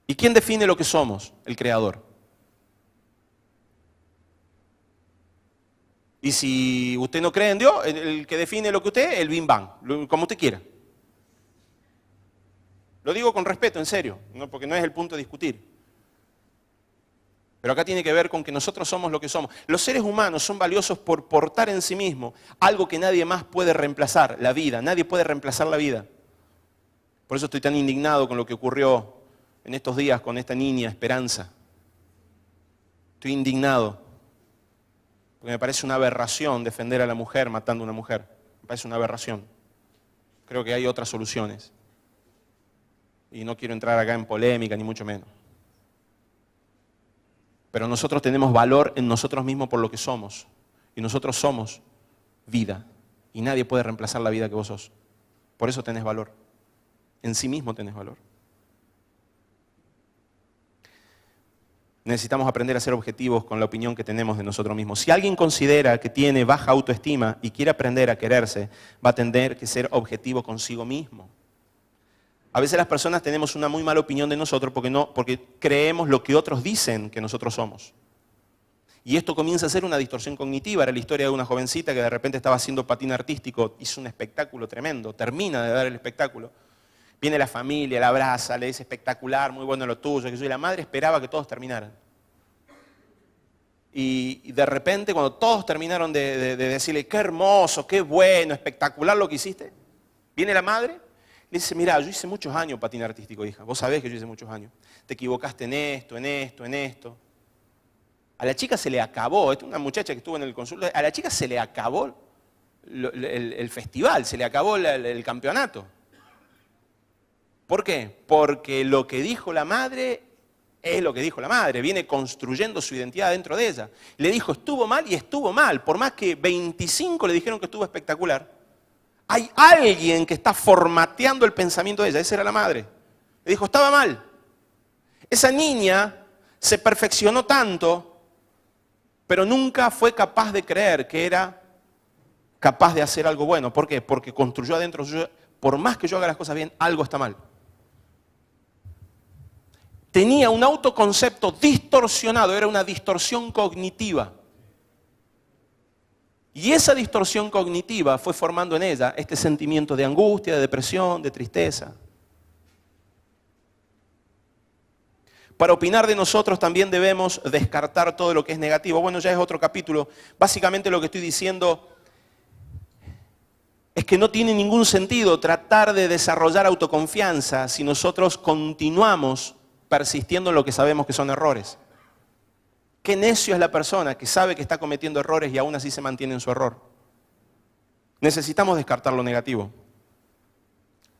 ¿Y quién define lo que somos? El Creador. Y si usted no cree en Dios, el que define lo que usted es el Big Bang, como usted quiera. Lo digo con respeto, en serio, porque no es el punto de discutir. Pero acá tiene que ver con que nosotros somos lo que somos. Los seres humanos son valiosos por portar en sí mismos algo que nadie más puede reemplazar, la vida. Nadie puede reemplazar la vida. Por eso estoy tan indignado con lo que ocurrió en estos días con esta niña, Esperanza. Estoy indignado. Porque me parece una aberración defender a la mujer matando a una mujer. Me parece una aberración. Creo que hay otras soluciones. Y no quiero entrar acá en polémica, ni mucho menos. Pero nosotros tenemos valor en nosotros mismos por lo que somos. Y nosotros somos vida. Y nadie puede reemplazar la vida que vos sos. Por eso tenés valor. En sí mismo tenés valor. Necesitamos aprender a ser objetivos con la opinión que tenemos de nosotros mismos. Si alguien considera que tiene baja autoestima y quiere aprender a quererse, va a tener que ser objetivo consigo mismo. A veces las personas tenemos una muy mala opinión de nosotros porque creemos lo que otros dicen que nosotros somos. Y esto comienza a ser una distorsión cognitiva. Era la historia de una jovencita que de repente estaba haciendo patín artístico, hizo un espectáculo tremendo, termina de dar el espectáculo. Viene la familia, la abraza, le dice espectacular, muy bueno lo tuyo. Y la madre esperaba que todos terminaran. Y de repente, cuando todos terminaron de decirle, qué hermoso, qué bueno, espectacular lo que hiciste, viene la madre, le dice, mira, yo hice muchos años patín artístico, hija. Vos sabés que yo hice muchos años. Te equivocaste en esto, en esto, en esto. A la chica se le acabó, esta es una muchacha que estuvo en el consultorio, a la chica se le acabó el festival, se le acabó el campeonato. ¿Por qué? Porque lo que dijo la madre es lo que dijo la madre, viene construyendo su identidad dentro de ella. Le dijo, estuvo mal y estuvo mal, por más que 25 le dijeron que estuvo espectacular. Hay alguien que está formateando el pensamiento de ella, esa era la madre. Le dijo, estaba mal. Esa niña se perfeccionó tanto, pero nunca fue capaz de creer que era capaz de hacer algo bueno. ¿Por qué? Porque construyó adentro suyo, por más que yo haga las cosas bien, algo está mal. Tenía un autoconcepto distorsionado, era una distorsión cognitiva. Y esa distorsión cognitiva fue formando en ella este sentimiento de angustia, de depresión, de tristeza. Para opinar de nosotros también debemos descartar todo lo que es negativo. Bueno, ya es otro capítulo. Básicamente lo que estoy diciendo es que no tiene ningún sentido tratar de desarrollar autoconfianza si nosotros continuamos persistiendo en lo que sabemos que son errores. Qué necio es la persona que sabe que está cometiendo errores y aún así se mantiene en su error. Necesitamos descartar lo negativo.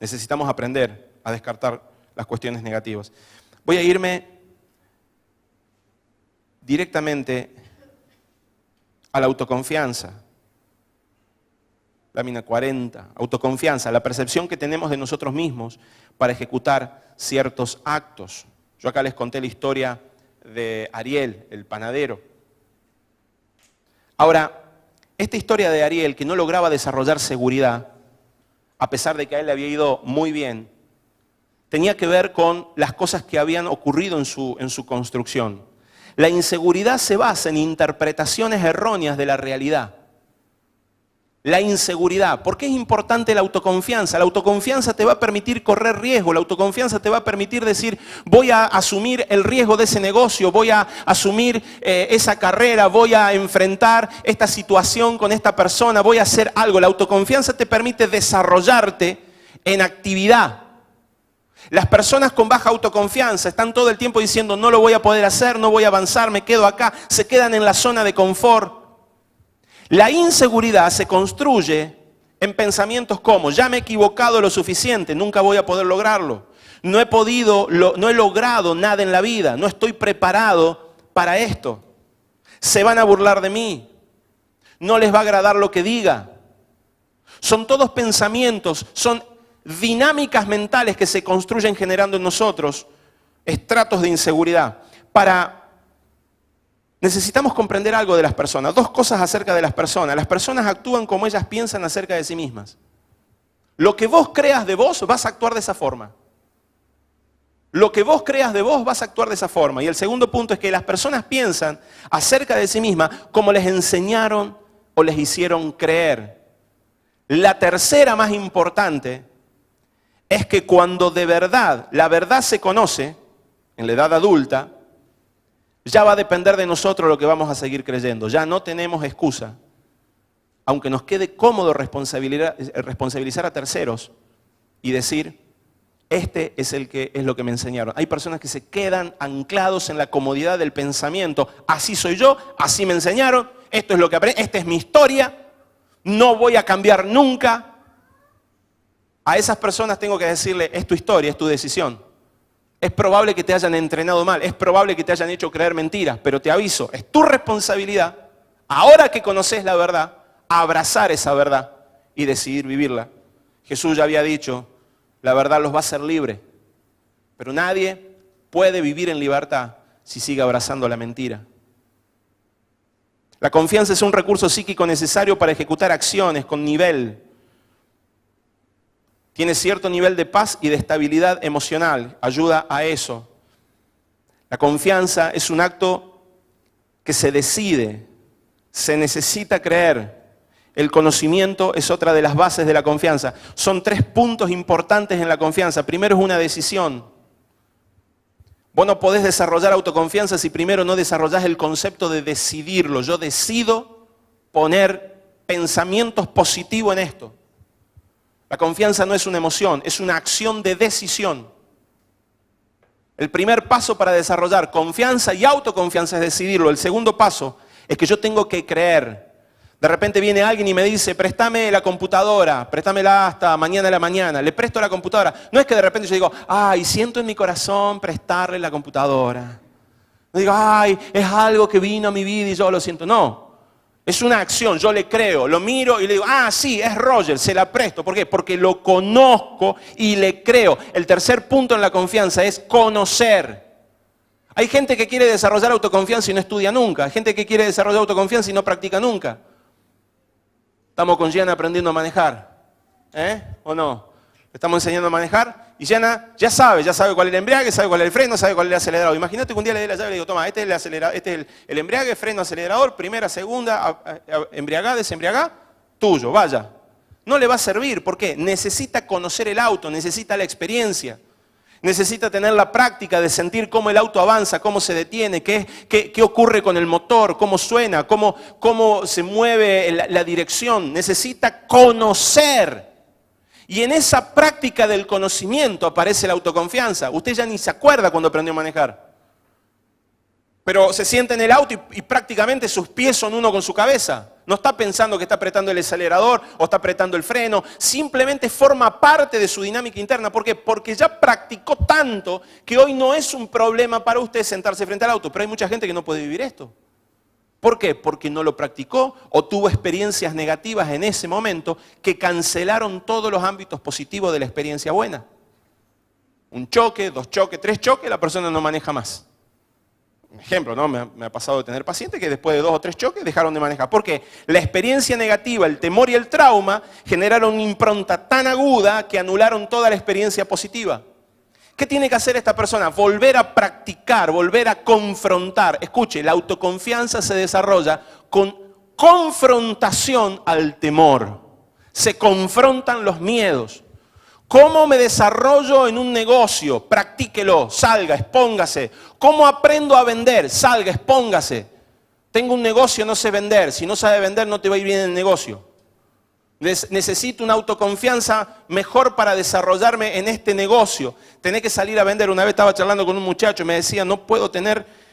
Necesitamos aprender a descartar las cuestiones negativas. Voy a irme directamente a la autoconfianza. Lámina 40, autoconfianza, la percepción que tenemos de nosotros mismos para ejecutar ciertos actos. Yo acá les conté la historia de Ariel, el panadero. Ahora, esta historia de Ariel, que no lograba desarrollar seguridad, a pesar de que a él le había ido muy bien, tenía que ver con las cosas que habían ocurrido en su construcción. La inseguridad se basa en interpretaciones erróneas de la realidad. La inseguridad. ¿Por qué es importante la autoconfianza? La autoconfianza te va a permitir correr riesgo, la autoconfianza te va a permitir decir, voy a asumir el riesgo de ese negocio, voy a asumir esa carrera, voy a enfrentar esta situación con esta persona, voy a hacer algo. La autoconfianza te permite desarrollarte en actividad. Las personas con baja autoconfianza están todo el tiempo diciendo, no lo voy a poder hacer, no voy a avanzar, me quedo acá, se quedan en la zona de confort. La inseguridad se construye en pensamientos como, ya me he equivocado lo suficiente, nunca voy a poder lograrlo. No he logrado nada en la vida, no estoy preparado para esto. Se van a burlar de mí, no les va a agradar lo que diga. Son todos pensamientos, son dinámicas mentales que se construyen generando en nosotros estratos de inseguridad. Para Necesitamos comprender algo de las personas. Dos cosas acerca de las personas. Las personas actúan como ellas piensan acerca de sí mismas. Lo que vos creas de vos, vas a actuar de esa forma. Lo que vos creas de vos, vas a actuar de esa forma. Y el segundo punto es que las personas piensan acerca de sí mismas como les enseñaron o les hicieron creer. La tercera, más importante, es que cuando de verdad la verdad se conoce, en la edad adulta, ya va a depender de nosotros lo que vamos a seguir creyendo. Ya no tenemos excusa. Aunque nos quede cómodo responsabilizar a terceros y decir, este es lo que me enseñaron. Hay personas que se quedan anclados en la comodidad del pensamiento. Así soy yo, así me enseñaron, esto es lo que aprendí, esta es mi historia, no voy a cambiar nunca. A esas personas tengo que decirle, es tu historia, es tu decisión. Es probable que te hayan entrenado mal, es probable que te hayan hecho creer mentiras, pero te aviso, es tu responsabilidad, ahora que conoces la verdad, abrazar esa verdad y decidir vivirla. Jesús ya había dicho, la verdad los va a hacer libres, pero nadie puede vivir en libertad si sigue abrazando la mentira. La confianza es un recurso psíquico necesario para ejecutar acciones con nivel. Tiene cierto nivel de paz y de estabilidad emocional, ayuda a eso. La confianza es un acto que se decide, se necesita creer. El conocimiento es otra de las bases de la confianza. Son 3 puntos importantes en la confianza. Primero es una decisión. Vos no podés desarrollar autoconfianza si primero no desarrollás el concepto de decidirlo. Yo decido poner pensamientos positivos en esto. La confianza no es una emoción, es una acción de decisión. El primer paso para desarrollar confianza y autoconfianza es decidirlo. El segundo paso es que yo tengo que creer. De repente viene alguien y me dice, préstame la computadora, préstamela hasta mañana a la mañana. Le presto la computadora. No es que de repente yo digo, ay, siento en mi corazón prestarle la computadora. No digo, ay, es algo que vino a mi vida y yo lo siento. No. Es una acción, yo le creo, lo miro y le digo, ah, sí, es Roger, se la presto. ¿Por qué? Porque lo conozco y le creo. El tercer punto en la confianza es conocer. Hay gente que quiere desarrollar autoconfianza y no estudia nunca. Hay gente que quiere desarrollar autoconfianza y no practica nunca. Estamos con Gianna aprendiendo a manejar. ¿O no? Le estamos enseñando a manejar y Gianna ya sabe cuál es el embriague, sabe cuál es el freno, sabe cuál es el acelerador. Imagínate que un día le dé la llave y le digo, toma, este es el embriague, freno, acelerador, primera, segunda, embriagá, desembriagá, tuyo, vaya. No le va a servir, ¿por qué? Necesita conocer el auto, necesita la experiencia. Necesita tener la práctica de sentir cómo el auto avanza, cómo se detiene, qué ocurre con el motor, cómo suena, cómo se mueve la dirección. Necesita conocer. Y en esa práctica del conocimiento aparece la autoconfianza. Usted ya ni se acuerda cuando aprendió a manejar. Pero se sienta en el auto y prácticamente sus pies son uno con su cabeza. No está pensando que está apretando el acelerador o está apretando el freno. Simplemente forma parte de su dinámica interna. ¿Por qué? Porque ya practicó tanto que hoy no es un problema para usted sentarse frente al auto. Pero hay mucha gente que no puede vivir esto. ¿Por qué? Porque no lo practicó o tuvo experiencias negativas en ese momento que cancelaron todos los ámbitos positivos de la experiencia buena. Un choque, 2 choques, 3 choques, la persona no maneja más. Un ejemplo, ¿no? Me ha pasado de tener pacientes que después de 2 o 3 choques dejaron de manejar. ¿Por qué? La experiencia negativa, el temor y el trauma generaron una impronta tan aguda que anularon toda la experiencia positiva. ¿Qué tiene que hacer esta persona? Volver a practicar, volver a confrontar. Escuche, la autoconfianza se desarrolla con confrontación al temor. Se confrontan los miedos. ¿Cómo me desarrollo en un negocio? Practíquelo, salga, expóngase. ¿Cómo aprendo a vender? Salga, expóngase. Tengo un negocio, no sé vender. Si no sabe vender, no te va a ir bien en el negocio. Necesito una autoconfianza mejor para desarrollarme en este negocio. Tenés que salir a vender. Una vez estaba charlando con un muchacho y me decía, no puedo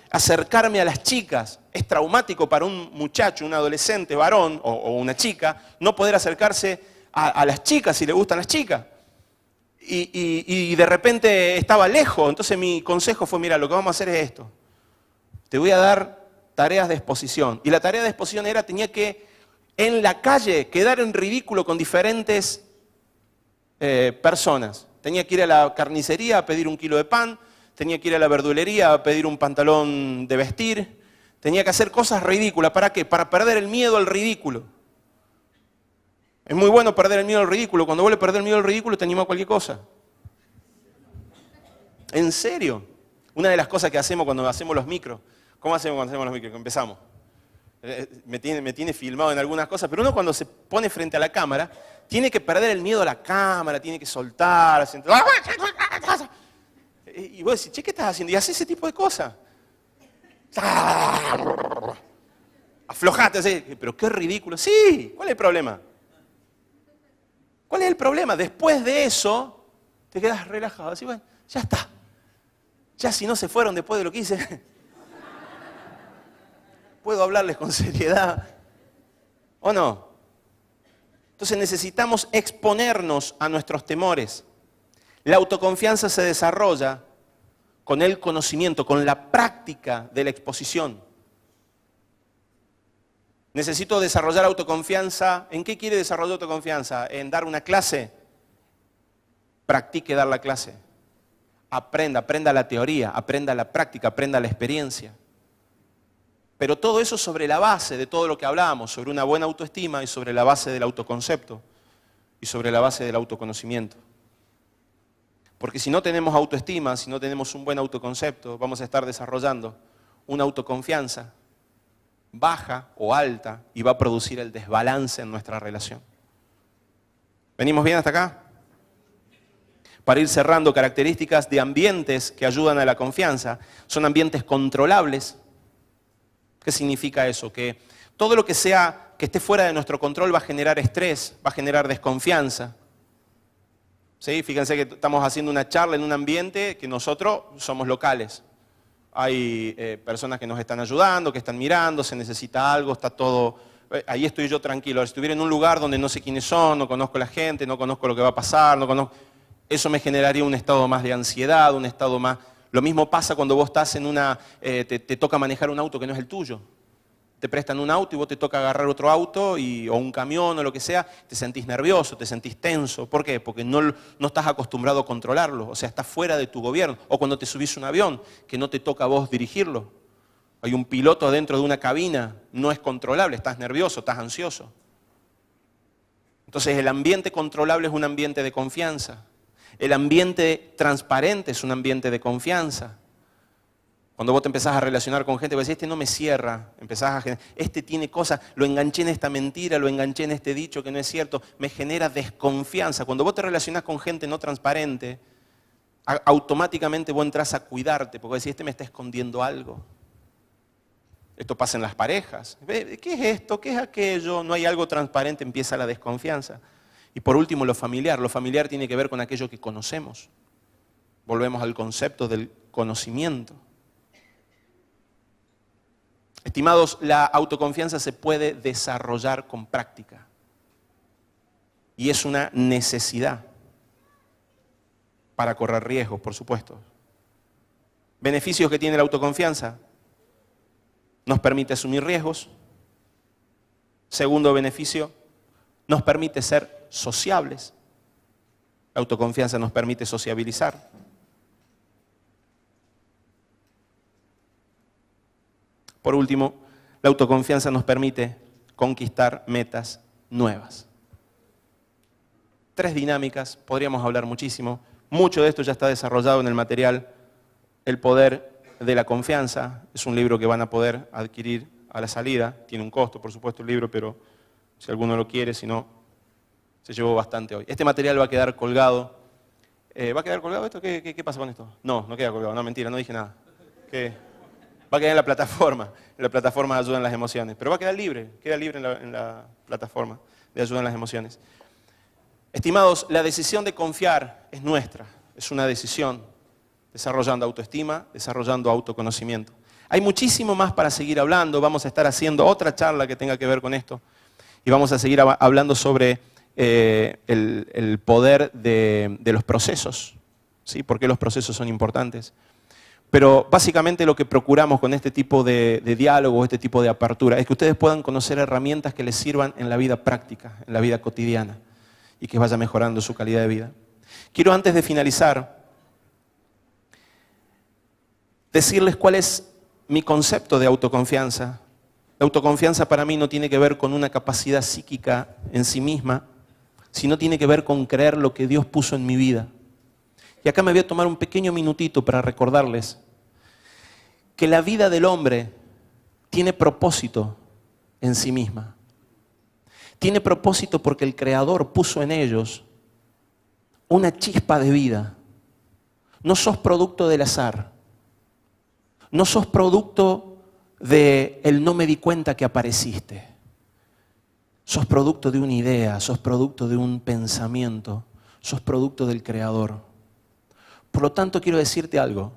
acercarme a las chicas. Es traumático para un muchacho, un adolescente, varón o una chica, no poder acercarse a las chicas si le gustan las chicas. Y de repente estaba lejos. Entonces mi consejo fue, mira, lo que vamos a hacer es esto. Te voy a dar tareas de exposición. Y la tarea de exposición tenía que en la calle quedar en ridículo con diferentes personas. Tenía que ir a la carnicería a pedir 1 kilo de pan, tenía que ir a la verdulería a pedir un pantalón de vestir, Tenía que hacer cosas ridículas. ¿Para qué? Para perder el miedo al ridículo. Es muy bueno perder el miedo al ridículo. Cuando vos le perdés el miedo al ridículo, te anima a cualquier cosa. ¿En serio? Una de las cosas que hacemos cuando hacemos los micros. ¿Cómo hacemos cuando hacemos los micros? Empezamos. Me tiene filmado en algunas cosas, pero uno cuando se pone frente a la cámara, tiene que perder el miedo a la cámara, tiene que soltar. Y vos decís, che, ¿qué estás haciendo? Y haces ese tipo de cosas. Aflojate, así. Pero qué ridículo. Sí, ¿cuál es el problema? ¿Cuál es el problema? Después de eso, te quedas relajado. Así, bueno, ya está. Ya si no se fueron después de lo que hice, puedo hablarles con seriedad. ¿O no? Entonces necesitamos exponernos a nuestros temores. La autoconfianza se desarrolla con el conocimiento, con la práctica de la exposición. Necesito desarrollar autoconfianza. ¿En qué quiere desarrollar autoconfianza? ¿En dar una clase? Practique dar la clase. Aprenda la teoría, aprenda la práctica, aprenda la experiencia. Pero todo eso sobre la base de todo lo que hablábamos, sobre una buena autoestima y sobre la base del autoconcepto y sobre la base del autoconocimiento. Porque si no tenemos autoestima, si no tenemos un buen autoconcepto, vamos a estar desarrollando una autoconfianza baja o alta y va a producir el desbalance en nuestra relación. ¿Venimos bien hasta acá? Para ir cerrando, características de ambientes que ayudan a la confianza. Son ambientes controlables. ¿Qué significa eso? Que todo lo que esté fuera de nuestro control va a generar estrés, va a generar desconfianza. ¿Sí? Fíjense que estamos haciendo una charla en un ambiente que nosotros somos locales. Hay personas que nos están ayudando, que están mirando, se necesita algo, está todo... Ahí estoy yo tranquilo. Si estuviera en un lugar donde no sé quiénes son, no conozco a la gente, no conozco lo que va a pasar, eso me generaría un estado más de ansiedad, un estado más... Lo mismo pasa cuando vos estás en te toca manejar un auto que no es el tuyo. Te prestan un auto y vos te toca agarrar otro auto o un camión o lo que sea, te sentís nervioso, te sentís tenso. ¿Por qué? Porque no estás acostumbrado a controlarlo, o sea, está fuera de tu gobierno. O cuando te subís a un avión, que no te toca a vos dirigirlo. Hay un piloto dentro de una cabina, no es controlable, estás nervioso, estás ansioso. Entonces el ambiente controlable es un ambiente de confianza. El ambiente transparente es un ambiente de confianza. Cuando vos te empezás a relacionar con gente, vos decís, este no me cierra, este tiene cosas, lo enganché en esta mentira, lo enganché en este dicho que no es cierto, me genera desconfianza. Cuando vos te relacionás con gente no transparente, automáticamente vos entras a cuidarte, porque decís, este me está escondiendo algo. Esto pasa en las parejas. ¿Qué es esto? ¿Qué es aquello? No hay algo transparente, empieza la desconfianza. Y por último, lo familiar. Lo familiar tiene que ver con aquello que conocemos. Volvemos al concepto del conocimiento. Estimados, la autoconfianza se puede desarrollar con práctica. Y es una necesidad para correr riesgos, por supuesto. Beneficios que tiene la autoconfianza. Nos permite asumir riesgos. Segundo beneficio, nos permite ser sociables. La autoconfianza nos permite sociabilizar. Por último, la autoconfianza nos permite conquistar metas nuevas. 3 dinámicas, podríamos hablar muchísimo. Mucho de esto ya está desarrollado en el material El poder de la confianza. Es un libro que van a poder adquirir a la salida. Tiene un costo, por supuesto, el libro, pero si alguno lo quiere, si no, se llevó bastante hoy. Este material va a quedar colgado. ¿Va a quedar colgado esto? ¿Qué pasa con esto? No queda colgado. No, mentira, no dije nada. Va a quedar en la plataforma. En la plataforma de ayuda en las emociones. Pero va a quedar libre. Queda libre en la plataforma de ayuda en las emociones. Estimados, la decisión de confiar es nuestra. Es una decisión. Desarrollando autoestima, desarrollando autoconocimiento. Hay muchísimo más para seguir hablando. Vamos a estar haciendo otra charla que tenga que ver con esto. Y vamos a seguir hablando sobre el poder de los procesos. ¿Sí? ¿Por qué los procesos son importantes? Pero básicamente lo que procuramos con este tipo de diálogo, este tipo de apertura, es que ustedes puedan conocer herramientas que les sirvan en la vida práctica, en la vida cotidiana, y que vaya mejorando su calidad de vida. Quiero, antes de finalizar, decirles cuál es mi concepto de autoconfianza. La autoconfianza para mí no tiene que ver con una capacidad psíquica en sí misma, sino tiene que ver con creer lo que Dios puso en mi vida. Y acá me voy a tomar un pequeño minutito para recordarles que la vida del hombre tiene propósito en sí misma. Tiene propósito porque el Creador puso en ellos una chispa de vida. No sos producto del azar. No sos producto de el no me di cuenta que apareciste. Sos producto de una idea, sos producto de un pensamiento, sos producto del Creador. Por lo tanto, quiero decirte algo,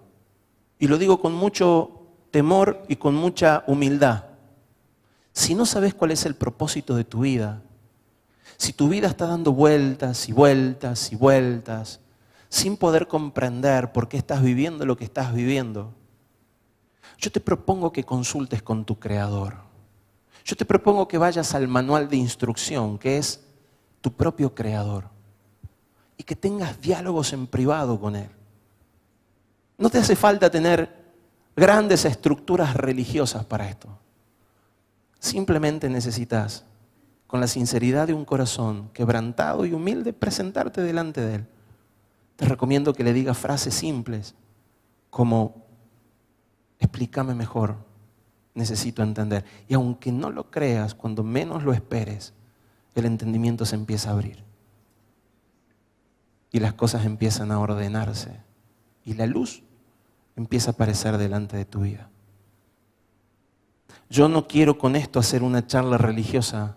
y lo digo con mucho temor y con mucha humildad. Si no sabes cuál es el propósito de tu vida, si tu vida está dando vueltas y vueltas y vueltas, sin poder comprender por qué estás viviendo lo que estás viviendo, yo te propongo que consultes con tu Creador. Yo te propongo que vayas al manual de instrucción, que es tu propio Creador, y que tengas diálogos en privado con Él. No te hace falta tener grandes estructuras religiosas para esto. Simplemente necesitas, con la sinceridad de un corazón quebrantado y humilde, presentarte delante de Él. Te recomiendo que le digas frases simples como: explícame mejor, necesito entender. Y aunque no lo creas, cuando menos lo esperes, el entendimiento se empieza a abrir. Y las cosas empiezan a ordenarse. Y la luz empieza a aparecer delante de tu vida. Yo no quiero con esto hacer una charla religiosa,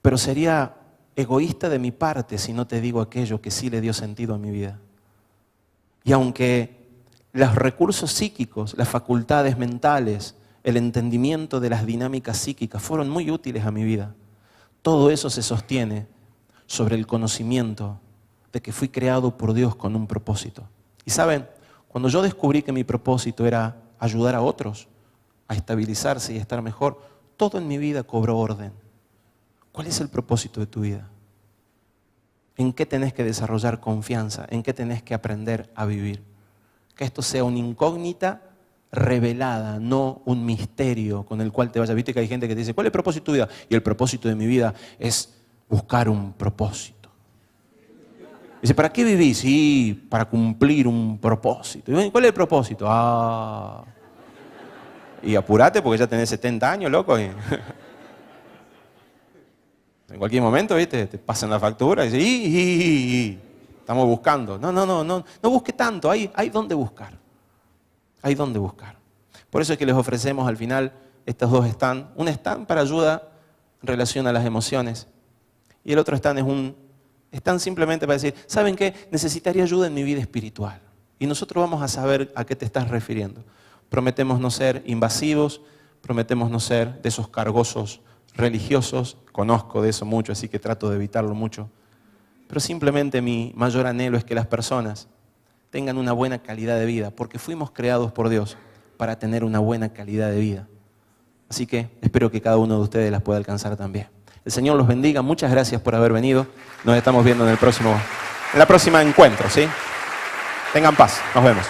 pero sería egoísta de mi parte si no te digo aquello que sí le dio sentido a mi vida. Y aunque los recursos psíquicos, las facultades mentales, el entendimiento de las dinámicas psíquicas fueron muy útiles a mi vida, todo eso se sostiene sobre el conocimiento de que fui creado por Dios con un propósito. Y saben, cuando yo descubrí que mi propósito era ayudar a otros a estabilizarse y a estar mejor, todo en mi vida cobró orden. ¿Cuál es el propósito de tu vida? ¿En qué tenés que desarrollar confianza? ¿En qué tenés que aprender a vivir? Que esto sea una incógnita revelada, no un misterio con el cual te vayas. Viste que hay gente que te dice, ¿cuál es el propósito de tu vida? Y el propósito de mi vida es buscar un propósito. Dice, ¿para qué vivís? Sí, para cumplir un propósito. ¿Y cuál es el propósito? Y apurate porque ya tenés 70 años, loco. En cualquier momento, ¿viste? Te pasan la factura y dices, estamos buscando. No busque tanto, hay donde buscar. Hay donde buscar. Por eso es que les ofrecemos al final estos dos stands. Un stand para ayuda en relación a las emociones. Y el otro stand es un stand simplemente para decir, ¿saben qué? Necesitaría ayuda en mi vida espiritual. Y nosotros vamos a saber a qué te estás refiriendo. Prometemos no ser invasivos, prometemos no ser de esos cargosos religiosos. Conozco de eso mucho, así que trato de evitarlo mucho. Pero simplemente mi mayor anhelo es que las personas tengan una buena calidad de vida, porque fuimos creados por Dios para tener una buena calidad de vida. Así que espero que cada uno de ustedes las pueda alcanzar también. El Señor los bendiga, muchas gracias por haber venido. Nos estamos viendo en la próxima encuentro, ¿sí? Tengan paz, nos vemos.